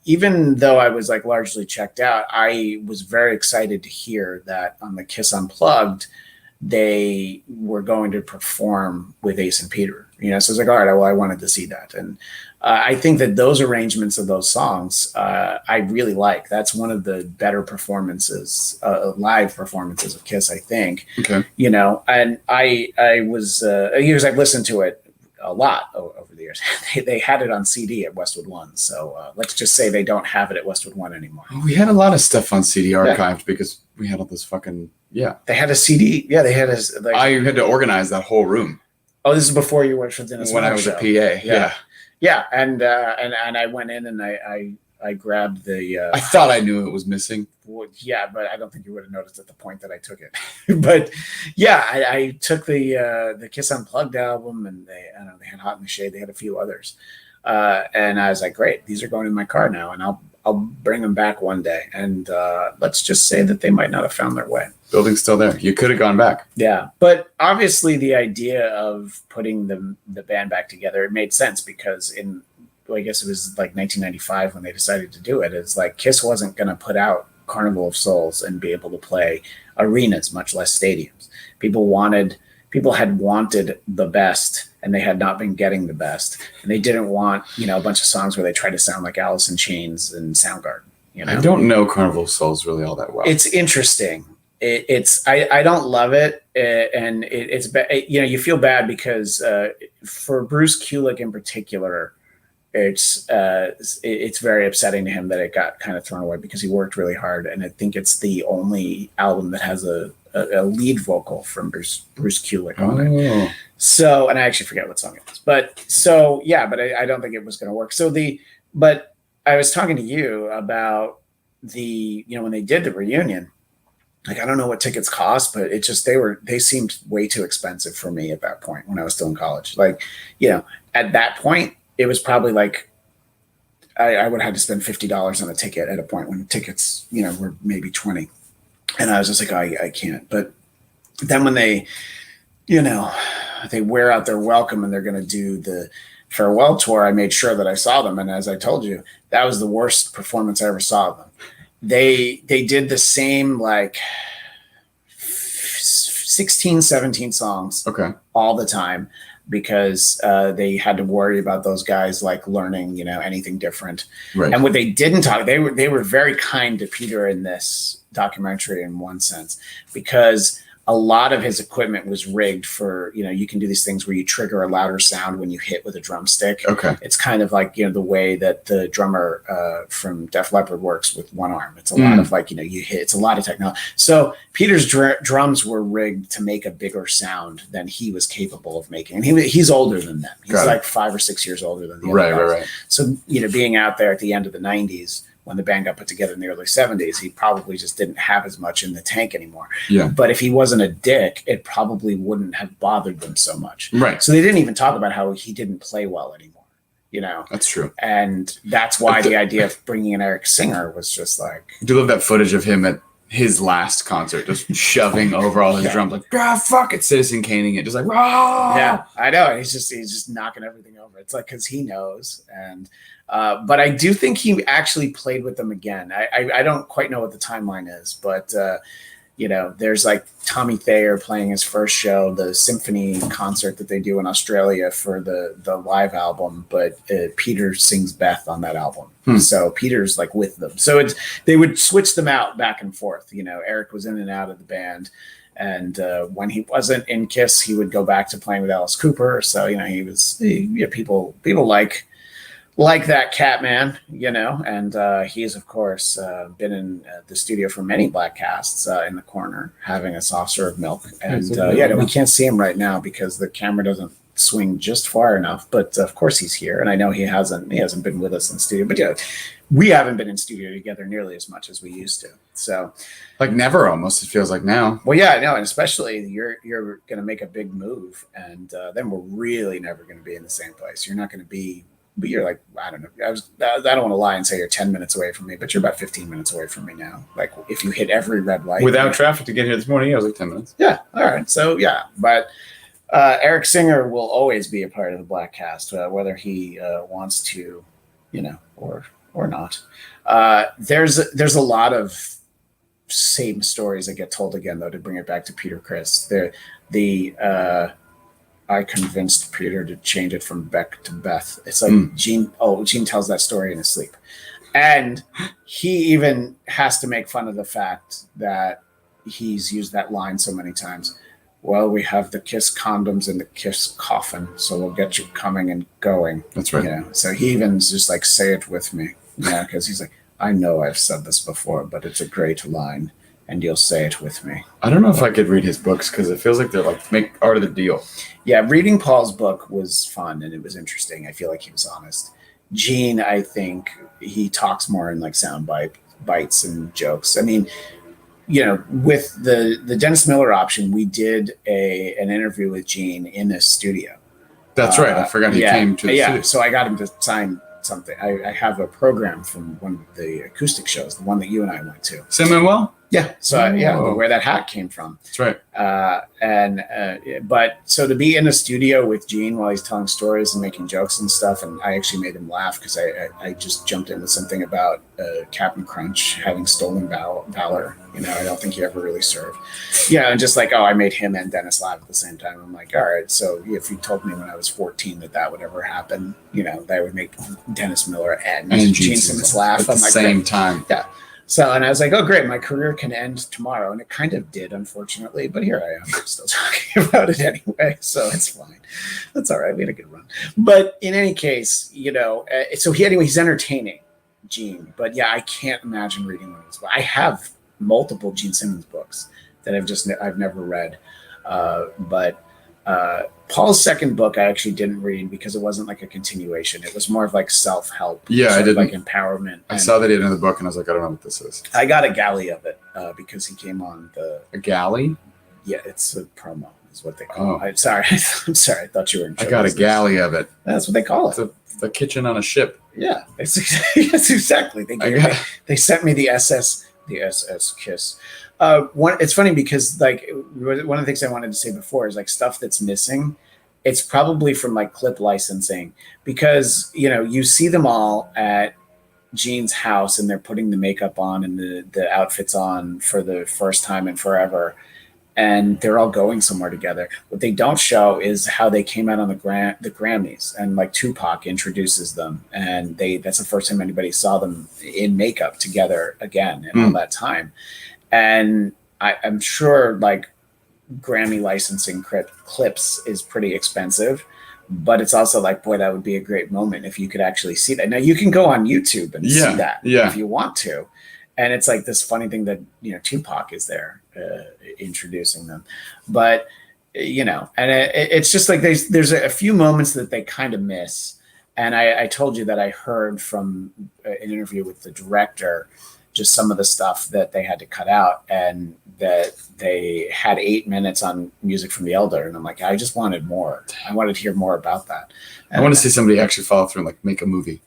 even though I was like largely checked out, I was very excited to hear that on the Kiss Unplugged, they were going to perform with Ace and Peter. So I was like, all right, well, I wanted to see that. And I think that those arrangements of those songs, I really like. That's one of the better performances, live performances of Kiss, I think. Okay. And I was, years I've listened to it a lot over the years. They had it on CD at Westwood One. So let's just say they don't have it at Westwood One anymore. We had a lot of stuff on CD archived because we had all this fucking, They had a CD. Yeah, they had I had to organize that whole room. Oh, this is before you worked for Dennis. When I was a PA, yeah, and I went in and I grabbed the. I thought I knew it was missing. Well, yeah, but I don't think you would have noticed at the point that I took it. But yeah, I took the Kiss Unplugged album, and they had Hot in the Shade. They had a few others, and I was like, great, these are going in my car now, and I'll bring them back one day. And let's just say that they might not have found their way. Building's still there. You could have gone back. Yeah. But obviously the idea of putting the band back together, it made sense because I guess it was like 1995 when they decided to do it. It's like Kiss wasn't going to put out Carnival of Souls and be able to play arenas, much less stadiums. People had wanted the best and they had not been getting the best. And they didn't want, a bunch of songs where they tried to sound like Alice in Chains and Soundgarden. I don't know Carnival of Souls really all that well. It's interesting. I don't love it, and it's you feel bad because for Bruce Kulick in particular, it's very upsetting to him that it got kind of thrown away because he worked really hard, and I think it's the only album that has a lead vocal from Bruce Kulick on it. So, and I actually forget what song it is, but I don't think it was going to work. But I was talking to you about when they did the reunion. Like, I don't know what tickets cost, but it just, they seemed way too expensive for me at that point when I was still in college. Like, at that point, it was probably like, I would have had to spend $50 on a ticket at a point when tickets, were maybe 20. And I was just like, I can't. But then when they, they wear out their welcome and they're going to do farewell tour, I made sure that I saw them. And as I told you, that was the worst performance I ever saw of them. They did the same like 16, 17 songs all the time because they had to worry about those guys like learning, anything different. Right. And what they didn't talk, they were very kind to Peter in this documentary in one sense, because a lot of his equipment was rigged for, you can do these things where you trigger a louder sound when you hit with a drumstick. Okay. It's kind of like, the way that the drummer from Def Leppard works with one arm. It's a lot of like, you hit, it's a lot of technology. So Peter's drums were rigged to make a bigger sound than he was capable of making. And he's older than them. He's like 5 or 6 years older than the other guys. Right. So, being out there at the end of the 90s, when the band got put together in the early 70s, he probably just didn't have as much in the tank anymore. Yeah. But if he wasn't a dick, it probably wouldn't have bothered them so much. Right. So they didn't even talk about how he didn't play well anymore. That's true. And that's why the idea of bringing in Eric Singer was just like. I do love that footage of him at his last concert, just shoving over all his drums, like, fuck it, Citizen Caning it, just like, rah! Yeah, I know. He's just knocking everything over. It's like, because he knows. And but I do think he actually played with them again. I don't quite know what the timeline is, but there's like Tommy Thayer playing his first show, the symphony concert that they do in Australia for the live album, but Peter sings Beth on that album. So Peter's like with them. So they would switch them out back and forth. Eric was in and out of the band. And when he wasn't in Kiss, he would go back to playing with Alice Cooper. So, people like that cat man, and he's of course been in the studio for many Bladtcasts in the corner having a soft serve milk. And we can't see him right now because the camera doesn't swing just far enough, but of course he's here. And I know he hasn't been with us in studio, but we haven't been in studio together nearly as much as we used to. So like never, almost, it feels like now. Well, yeah, I know. And especially you're going to make a big move, and then we're really never going to be in the same place. You're not going to be. But you're like, I don't know. I don't want to lie and say you're 10 minutes away from me, but you're about 15 minutes away from me now. Like if you hit every red light. Without traffic to get here this morning, I was like 10 minutes. Yeah. All right. So yeah, but Eric Singer will always be a part of the Bladtcast, whether he wants to, or not. There's a lot of same stories that get told again, though, to bring it back to Peter Criss. I convinced Peter to change it from Beck to Beth. It's like Gene tells that story in his sleep. And he even has to make fun of the fact that he's used that line so many times. Well, we have the Kiss condoms in the Kiss coffin, so we'll get you coming and going. That's right. So he even's just like, say it with me. Yeah, because he's like, I know I've said this before, but it's a great line. And you'll say it with me. I don't know if I could read his books because it feels like they're like make art of the deal. Yeah, reading Paul's book was fun and it was interesting. I feel like he was honest. Gene, I think he talks more in like sound bites and jokes. I mean, with the Dennis Miller option, we did an interview with Gene in the studio. That's right. I forgot he came to the studio. So I got him to sign something. I have a program from one of the acoustic shows, the one that you and I went to. Samuel? Yeah. So where that hat came from. That's right. But so to be in a studio with Gene while he's telling stories and making jokes and stuff, and I actually made him laugh because I just jumped in with something about Captain Crunch having stolen Valor. I don't think he ever really served. Yeah, and just like, I made him and Dennis laugh at the same time. I'm like, all right, so if you told me when I was 14 that would ever happen, that would make Dennis Miller and Gene Simmons laugh at the same time. Yeah. So, and I was like, oh, great, my career can end tomorrow. And it kind of did, unfortunately. But here I am still talking about it anyway. So it's fine. That's all right. We had a good run. But in any case, so he's entertaining, Gene. But yeah, I can't imagine reading one of his books. I have multiple Gene Simmons books that I've never read. But Paul's second book I actually didn't read because it wasn't like a continuation. It was more of like self-help. Yeah, I did like empowerment. I saw that he had another book and I was like, I don't know what this is. I got a galley of it because he came on a galley? Yeah, it's a promo is what they call it. I'm sorry. I'm sorry. I thought you were in show I got business. A galley of it. That's what they call it. It's the kitchen on a ship. Yeah, that's exactly. They sent me the SS Kiss. It's funny because like one of the things I wanted to say before is like stuff that's missing it's probably from like clip licensing, because you see them all at Gene's house and they're putting the makeup on and the outfits on for the first time in forever, and they're all going somewhere together. What they don't show is how they came out on the Grammys, and like Tupac introduces them, and that's the first time anybody saw them in makeup together again in all that time. And I'm sure like Grammy licensing clips is pretty expensive, but it's also like, boy, that would be a great moment if you could actually see that. Now you can go on YouTube and see that if you want to. And it's like this funny thing that, Tupac is there introducing them. But, and it's just like there's a few moments that they kind of miss. And I told you that I heard from an interview with the director just some of the stuff that they had to cut out, and that they had 8 minutes on music from The Elder. And I'm like, I just wanted more. I wanted to hear more about that. And I want to see somebody actually follow through and like make a movie.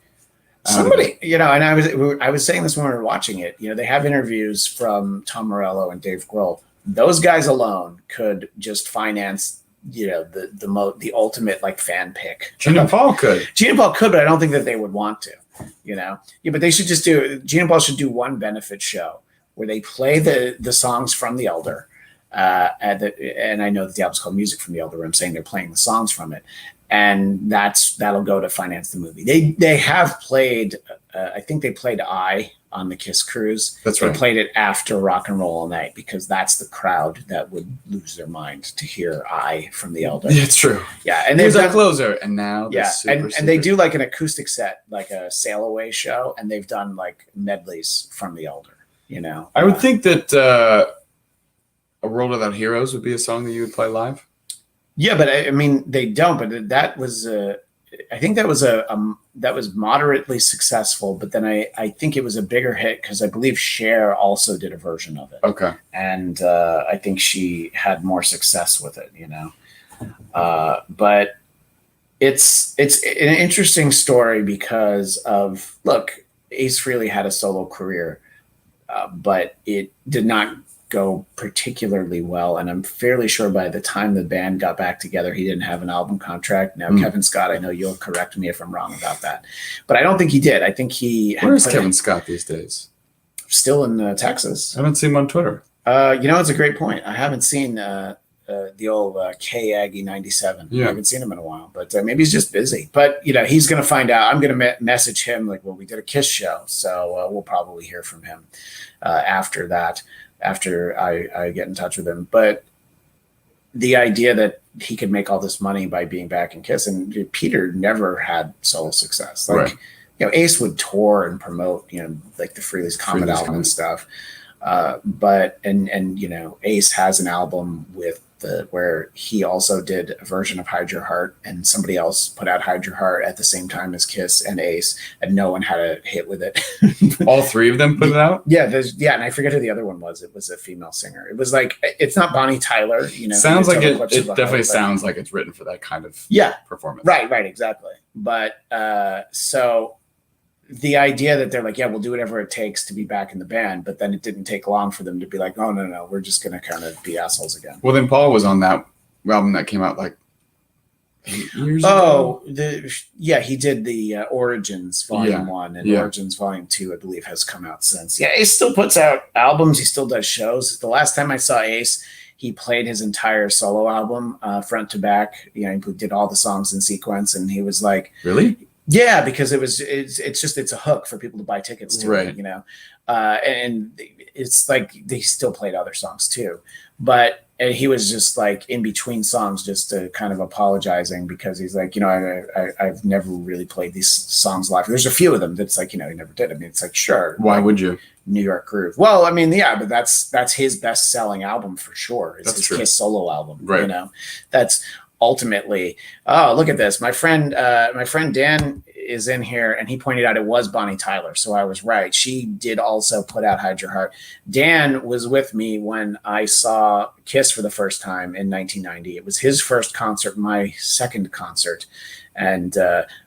Somebody, and I was saying this when we were watching it, they have interviews from Tom Morello and Dave Grohl. Those guys alone could just finance, the ultimate like fan pick. Gene and Paul could, but I don't think that they would want to, but they should just Gene and Paul should do one benefit show where they play the songs from The Elder. And I know that the album's called Music from The Elder. I'm saying they're playing the songs from it. And that'll go to finance the movie. They have played, I think they played I on the Kiss cruise. That's right. They played it after Rock and Roll All Night, because that's the crowd that would lose their mind to hear I from The Elder. Yeah, it's true. Yeah, and there's a closer, and now and they do like an acoustic set, like a sail away show, and they've done like medleys from The Elder. I would think that A World Without Heroes would be a song that you would play live. Yeah, but I mean, they don't. But that was, I think that was that was moderately successful. But then I think it was a bigger hit because I believe Cher also did a version of it. Okay, and I think she had more success with it. But it's an interesting story because of Ace Frehley had a solo career, but it did not go particularly well, and I'm fairly sure by the time the band got back together, he didn't have an album contract. Now, Kevin Scott, I know you'll correct me if I'm wrong about that, but I don't think he did. I think he. Where's Kevin Scott these days? Still in Texas. I haven't seen him on Twitter. It's a great point. I haven't seen the old K Aggie 97. Yeah. I haven't seen him in a while, but maybe he's just busy. But he's going to find out. I'm going to message him we did a Kiss show, so we'll probably hear from him after that. After I get in touch with him. But the idea that he could make all this money by being back in Kiss, and Peter never had solo success. Ace would tour and promote, like the Frehley's Comet album and stuff. But Ace has an album with where he also did a version of Hide Your Heart, and somebody else put out Hide Your Heart at the same time as Kiss and Ace, and no one had a hit with it. All three of them put it out? Yeah, and I forget who the other one was. It was a female singer. It was like, it's not Bonnie Tyler. Sounds like it definitely sounds like it's written for that kind of performance. Right, exactly. But so the idea that they're like, yeah, we'll do whatever it takes to be back in the band, but then it didn't take long for them to be like, oh, no, we're just going to kind of be assholes again. Well, then Paul was on that album that came out like 8 years ago. He did the Origins Volume 1, and Origins Volume 2, I believe, has come out since. Yeah, Ace still puts out albums. He still does shows. The last time I saw Ace, he played his entire solo album front to back. He did all the songs in sequence, and he was like, really? Yeah, because it's a hook for people to buy tickets to, right. And it's like they still played other songs too, but he was just like in between songs, just kind of apologizing because he's like, I've never really played these songs live. There's a few of them that's like, he never did. I mean, it's like, sure. Why would you? New York Groove. Well, I mean, yeah, but that's his best selling album for sure. It's his Kiss solo album, right? That's ultimately, look at this. My friend Dan is in here, and he pointed out it was Bonnie Tyler, so I was right. She did also put out Hide Your Heart. Dan was with me when I saw Kiss for the first time in 1990. It was his first concert, my second concert, and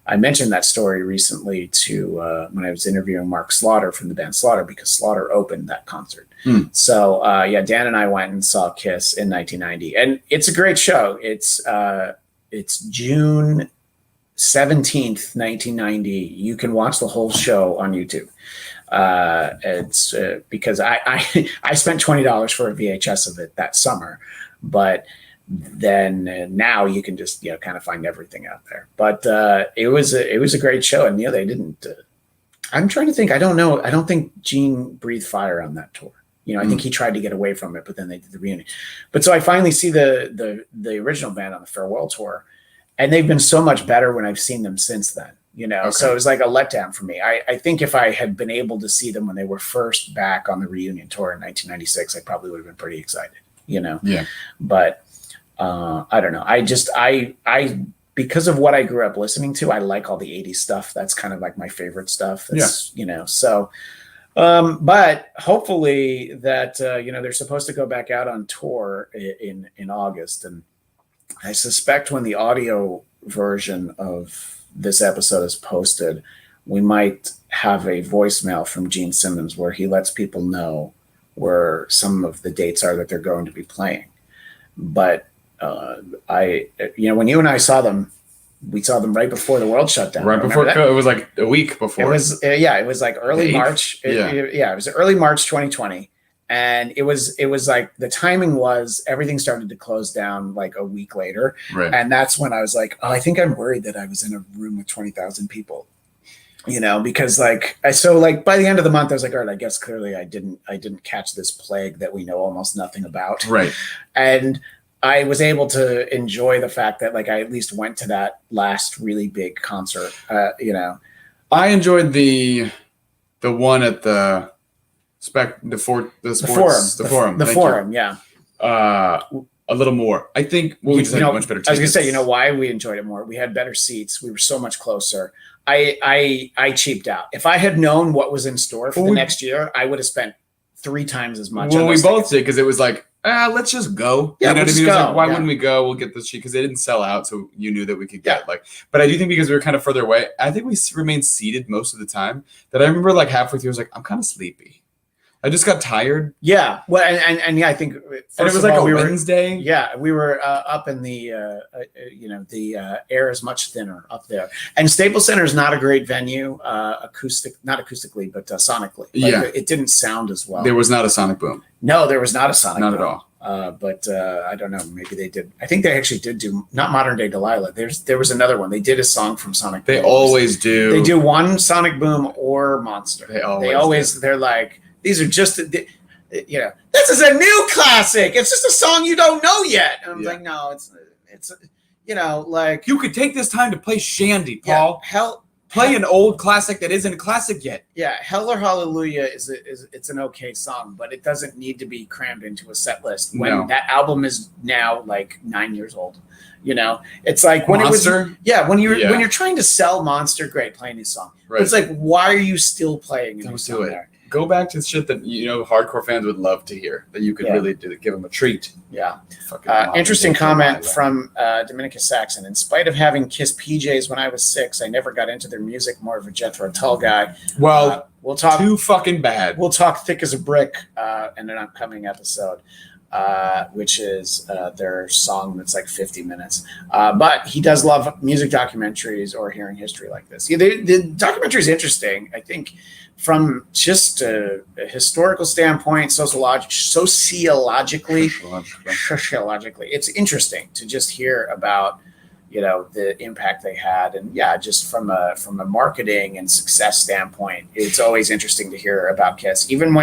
I mentioned that story recently to when I was interviewing Mark Slaughter from the band Slaughter, because Slaughter opened that concert. So Dan and I went and saw Kiss in 1990, and it's a great show. It's it's June 17th, 1990. You can watch the whole show on YouTube. It's because I spent $20 for a VHS of it that summer, but then now you can just kind of find everything out there. But it was a great show, and they didn't. I'm trying to think. I don't know. I don't think Gene breathed fire on that tour. I think he tried to get away from it, but then they did the reunion. But so I finally see the original band on the farewell tour, and they've been so much better when I've seen them since then. Okay. So it was like a letdown for me. I think if I had been able to see them when they were first back on the reunion tour in 1996, I probably would have been pretty excited. Yeah. But I don't know. I because of what I grew up listening to, I like all the 80s stuff. That's kind of like my favorite stuff. That's, so. But hopefully that they're supposed to go back out on tour in August, and I suspect when the audio version of this episode is posted, we might have a voicemail from Gene Simmons where he lets people know where some of the dates are that they're going to be playing. But when you and I saw them, we saw them right before the world shut down. Right before it was like a week before. It was it was like early March. It was early March 2020, and it was like the timing was everything started to close down like a week later, right? And that's when I was like, I think I'm worried that I was in a room with 20,000 people, because by the end of the month I was like, all right, I guess clearly I didn't catch this plague that we know almost nothing about, right? And I was able to enjoy the fact that I at least went to that last really big concert. I enjoyed the one at the forum. Yeah. A little more. I think we just had much better tickets. I was gonna say, why we enjoyed it more? We had better seats. We were so much closer. I cheaped out. If I had known what was in store for the next year, I would have spent 3 times as much. Well, we both did, because it was like, let's just go. Yeah, you know what I mean? Go. Like, why wouldn't we go? We'll get this cheap, because they didn't sell out, so you knew that we could get But I do think because we were kind of further away, I think we remained seated most of the time. That I remember halfway through, I was like, I'm kind of sleepy. I just got tired. Yeah. Well, and I think and it was like a Wednesday. We were up in the the air is much thinner up there, and Staples Center is not a great venue, not acoustically, but sonically. It didn't sound as well. There was not a sonic boom. No, there was not a sonic boom. Not at all. But I don't know. Maybe they did. I think they actually did do not Modern Day Delilah. There was another one. They did a song from Sonic Boom. They always do. They do one Sonic Boom or Monster. They always they're like, these are just this is a new classic. It's just a song you don't know yet. And I'm like, no, it's you could take this time to play Shandy, Paul. Play an old classic that isn't a classic yet. Yeah, Hell or Hallelujah it's an okay song, but it doesn't need to be crammed into a set list when that album is now 9 years old. It's like when Monster? when you're trying to sell Monster, great, play a new song. Right. But it's like, why are you still playing a new song there? Go back to the shit that hardcore fans would love to hear, that you could really give them a treat. Yeah. Interesting comment from Dominicus Saxon. In spite of having Kiss PJs when I was 6, I never got into their music. More of a Jethro Tull guy. Well, we'll talk too fucking bad. We'll talk Thick as a Brick in an upcoming episode, which is their song that's like 50 minutes. But he does love music documentaries or hearing history like this. The documentary is interesting, I think, from just a historical standpoint, sociologically, it's interesting to just hear about, the impact they had. And just from a marketing and success standpoint, it's always interesting to hear about Kiss, even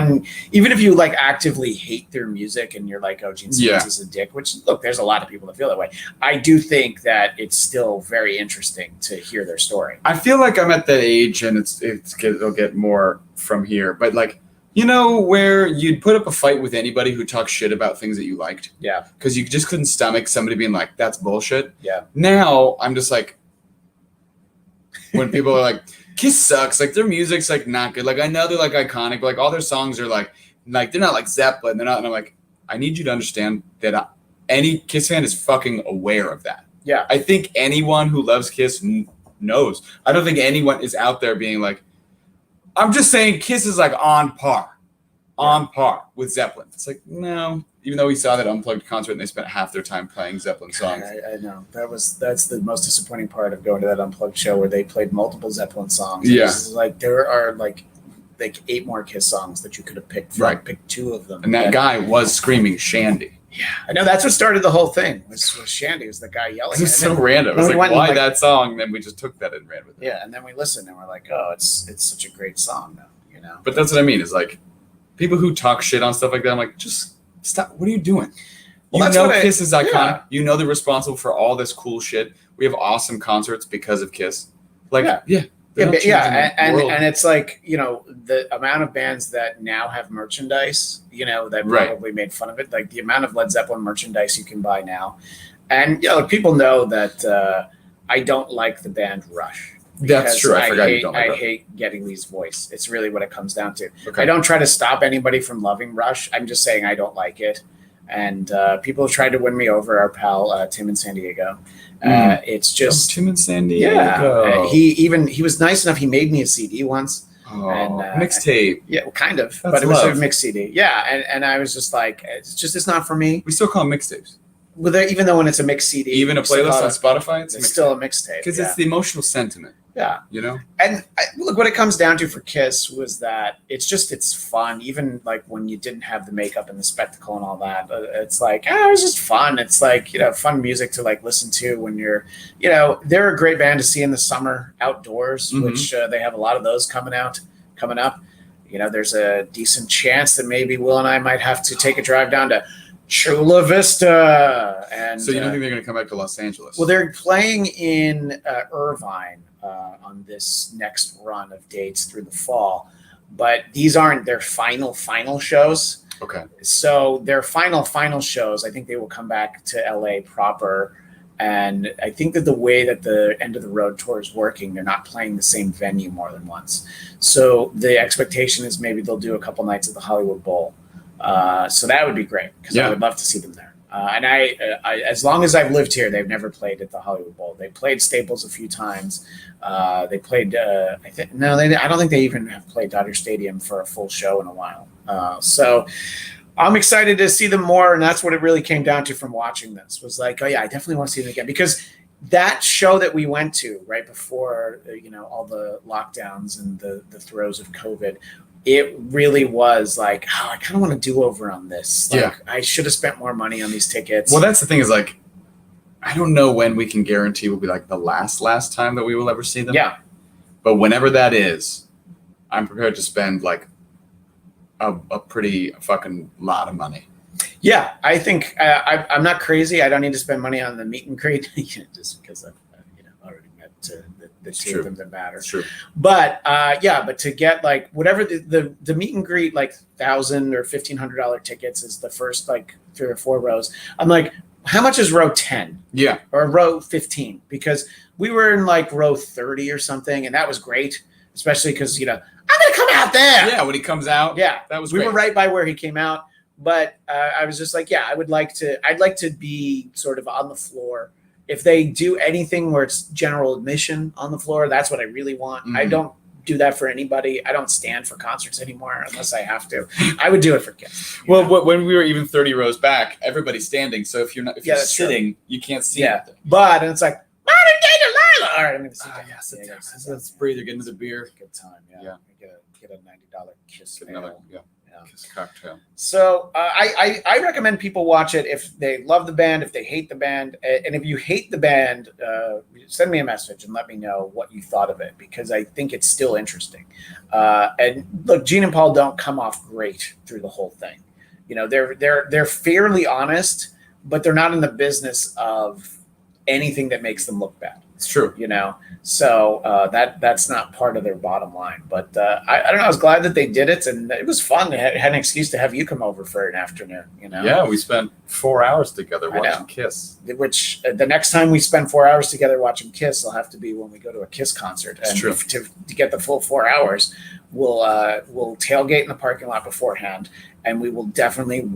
if you actively hate their music and you're like, oh, Gene Simmons is a dick, which, look, there's a lot of people that feel that way. I do think that it's still very interesting to hear their story. I feel like I'm at that age, and it'll get more from here, but where you'd put up a fight with anybody who talks shit about things that you liked. Yeah. Because you just couldn't stomach somebody being like, that's bullshit. Yeah. Now I'm just like, when people are like, Kiss sucks, their music's not good. I know they're iconic, but all their songs are like they're not like Zeppelin. They're not. And I'm like, I need you to understand that any Kiss fan is fucking aware of that. Yeah. I think anyone who loves Kiss knows. I don't think anyone is out there being like, I'm just saying Kiss is on par with Zeppelin. It's no, even though we saw that Unplugged concert and they spent half their time playing Zeppelin songs. I know. That's the most disappointing part of going to that Unplugged show where they played multiple Zeppelin songs. Yeah. Like there are like 8 more Kiss songs that you could have picked. Right. Pick 2 of them. And that guy was screaming Shandy. Yeah. I know that's what started the whole thing was Shandy, was the guy yelling. It was so random. It was like, why that song? And then we just took that and ran with it. Yeah. And then we listened and we're like, oh, it's such a great song now, But that's what I mean is like people who talk shit on stuff like that, I'm like, just stop. What are you doing? Well, Kiss is iconic. Yeah. You know they're responsible for all this cool shit. We have awesome concerts because of Kiss. Like, and it's like, the amount of bands that now have merchandise, that probably made fun of it. Like the amount of Led Zeppelin merchandise you can buy now. And, people know that I don't like the band Rush. That's true. I forgot you don't like I hate Geddy Lee's voice. It's really what it comes down to. Okay. I don't try to stop anybody from loving Rush. I'm just saying I don't like it. And people have tried to win me over. Our pal Tim in San Diego. It's just Tim in San Diego. Yeah. He was nice enough. He made me a CD once. Oh, mixtape. Yeah, well, kind of. But it was a mixed CD. Yeah, and I was just like, it's not for me. We still call them mixtapes. Well, even though when it's a mixed CD, even a playlist on Spotify, it's still a mixtape because it's the emotional sentiment. Yeah, And look, what it comes down to for Kiss was that it's fun. Even like when you didn't have the makeup and the spectacle and all that, it's like, it was just fun. It's like fun music to like listen to when you're, they're a great band to see in the summer outdoors, which they have a lot of those coming up. There's a decent chance that maybe Will and I might have to take a drive down to Chula Vista. And so you don't think they're going to come back to Los Angeles? Well, they're playing in Irvine on this next run of dates through the fall, but these aren't their final shows. Okay. So their final shows, I think they will come back to LA proper. And I think that the way that the End of the Road tour is working, they're not playing the same venue more than once. So the expectation is maybe they'll do a couple nights at the Hollywood Bowl. So that would be great because I would love to see them there. And I, as long as I've lived here, they've never played at the Hollywood Bowl. They played Staples a few times. They played, I don't think they even have played Dodger Stadium for a full show in a while. So I'm excited to see them more. And that's what it really came down to from watching this was like, oh yeah, I definitely want to see them again because that show that we went to right before, all the lockdowns and the throes of COVID, it really was like, I kind of want to do over on this. Like, I should have spent more money on these tickets. Well, that's the thing is like, I don't know when we can guarantee will be like the last time that we will ever see them. Yeah. But whenever that is, I'm prepared to spend like a pretty fucking lot of money. Yeah. I think I'm not crazy. I don't need to spend money on the meet and greet just because I've already met the two of them that matter. It's true. But but to get like whatever the meet and greet, like $1,000 or $1,500 tickets is the first like 3 or 4 rows. I'm like, how much is row 10? Yeah. Or row 15? Because we were in like row 30 or something, and that was great, especially because I'm gonna come out there. Yeah, when he comes out. Yeah, that was. We great. were right by where he came out, but I was just like, I'd like to be sort of on the floor. If they do anything where it's general admission on the floor, that's what I really want. I don't do that for anybody. I don't stand for concerts anymore unless I have to. I would do it for Kiss. Well, when we were even 30 rows back, everybody's standing. So if you're sitting, you can't see anything. But and it's like, modern day Delilah. All right, I'm gonna sit down. Let's breathe. Get into the beer. Good time. Yeah. Get a $90 Kiss. Get another Kiss cocktail. So I recommend people watch it if they love the band, if they hate the band, and if you hate the band, send me a message and let me know what you thought of it because I think it's still interesting. And look, Gene and Paul don't come off great through the whole thing. They're fairly honest, but they're not in the business of anything that makes them look bad. It's true. So that's not part of their bottom line. But I don't know. I was glad that they did it, and it was fun. They had an excuse to have you come over for an afternoon. Yeah, we spent 4 hours together watching Kiss. Which the next time we spend 4 hours together watching Kiss will have to be when we go to a Kiss concert. That's true. To get the full 4 hours, we'll tailgate in the parking lot beforehand, and we will definitely.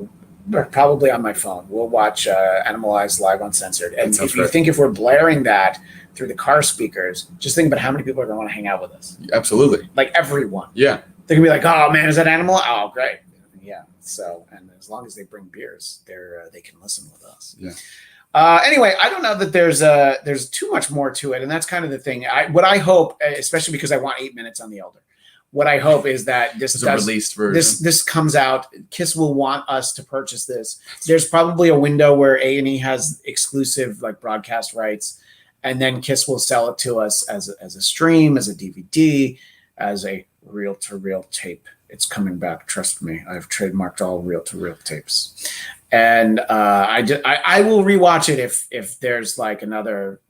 Probably on my phone. We'll watch Animalized live uncensored. And if we're blaring that through the car speakers, just think about how many people are going to want to hang out with us. Absolutely. Like everyone. Yeah. They're going to be like, oh man, is that Animal? Oh, great. Yeah. So, and as long as they bring beers, they can listen with us. Yeah. Anyway, I don't know that there's too much more to it, and that's kind of the thing. What I hope, especially because I want 8 minutes on the Elder, what I hope is that this a released version. This comes out. Kiss will want us to purchase this. There's probably a window where A&E has exclusive like broadcast rights, and then Kiss will sell it to us as a stream, as a DVD, as a reel-to-reel tape. It's coming back. Trust me. I've trademarked all reel-to-reel tapes. And I will rewatch it if there's like another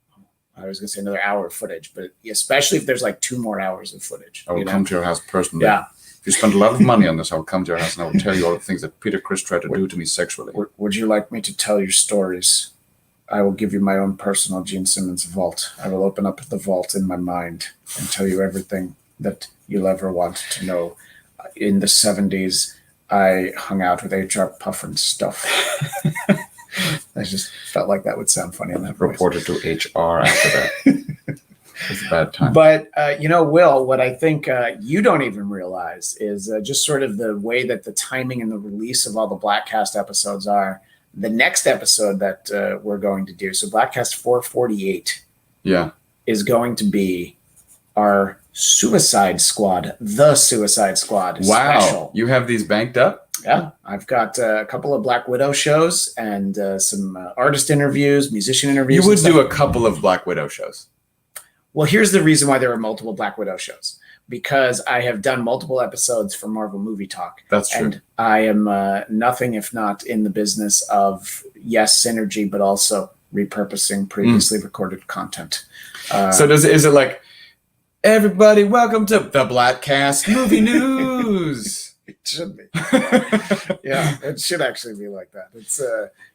hour of footage, but especially if there's like 2 more hours of footage. I will come to your house personally. Yeah. If you spend a lot of money on this, I'll come to your house and I will tell you all the things that Peter Criss tried to do to me sexually. Would you like me to tell your stories? I will give you my own personal Gene Simmons vault. I will open up the vault in my mind and tell you everything that you'll ever want to know. In the 70s, I hung out with H.R. Puffin stuff. I just felt like that would sound funny in that voice. Reported to HR after that. It's a bad time. But, Will, what I think you don't even realize is just sort of the way that the timing and the release of all the Bladtcast episodes are. The next episode that we're going to do, so Bladtcast 448 is going to be our Suicide Squad, the Suicide Squad special. You have these banked up? Yeah, I've got a couple of Black Widow shows and some artist interviews, musician interviews. You would do a couple of Black Widow shows. Well, here's the reason why there are multiple Black Widow shows. Because I have done multiple episodes for Marvel Movie Talk. That's true. And I am nothing if not in the business of, yes, synergy, but also repurposing previously recorded content. So is it like, everybody, welcome to the Bladtcast Movie News? It should be. Yeah, it should actually be like that. It's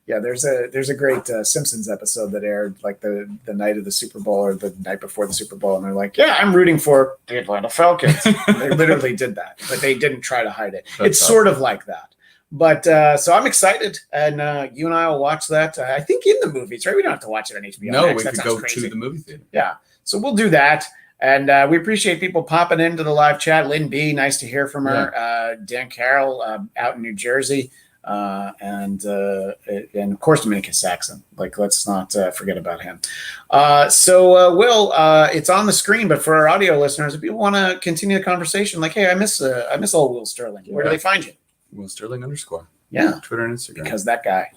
there's a great Simpsons episode that aired like the night of the Super Bowl or the night before the Super Bowl, and they're like, yeah, I'm rooting for the Atlanta Falcons. They literally did that, but they didn't try to hide it. It's sort of like that. But so I'm excited, and you and I will watch that. I think in the movies, right? We don't have to watch it on HBO. No, we could go to the movie theater. Yeah, so we'll do that. And we appreciate people popping into the live chat. Lynn B, nice to hear from her. Yeah. Dan Carroll out in New Jersey. And of course, Dominicus Saxon. Like, let's not forget about him. So Will, it's on the screen, but for our audio listeners, if you want to continue the conversation, like, hey, I miss old Will Sterling. Where do they find you? Will Sterling _. Yeah. Twitter and Instagram. Because that guy.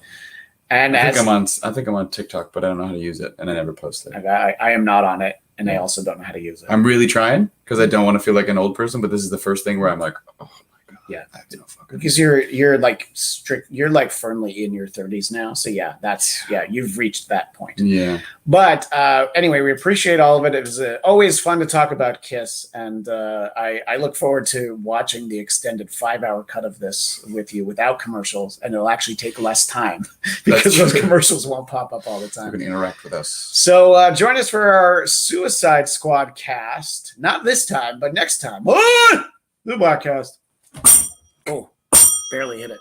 And I think I'm on TikTok, but I don't know how to use it, and I never post it. I am not on it. And I also don't know how to use it. I'm really trying because I don't want to feel like an old person, but this is the first thing where I'm like, oh my God. Yeah. I have no fucking because you're like strict, you're like firmly in your 30s now. So you've reached that point. Yeah. But anyway, we appreciate all of it. It was always fun to talk about Kiss. And I look forward to watching the extended 5-hour cut of this with you without commercials. And it'll actually take less time because those commercials won't pop up all the time. You can interact with us. So join us for our Suicide Squad cast. Not this time, but next time. What? The Bladtcast. Oh, barely hit it.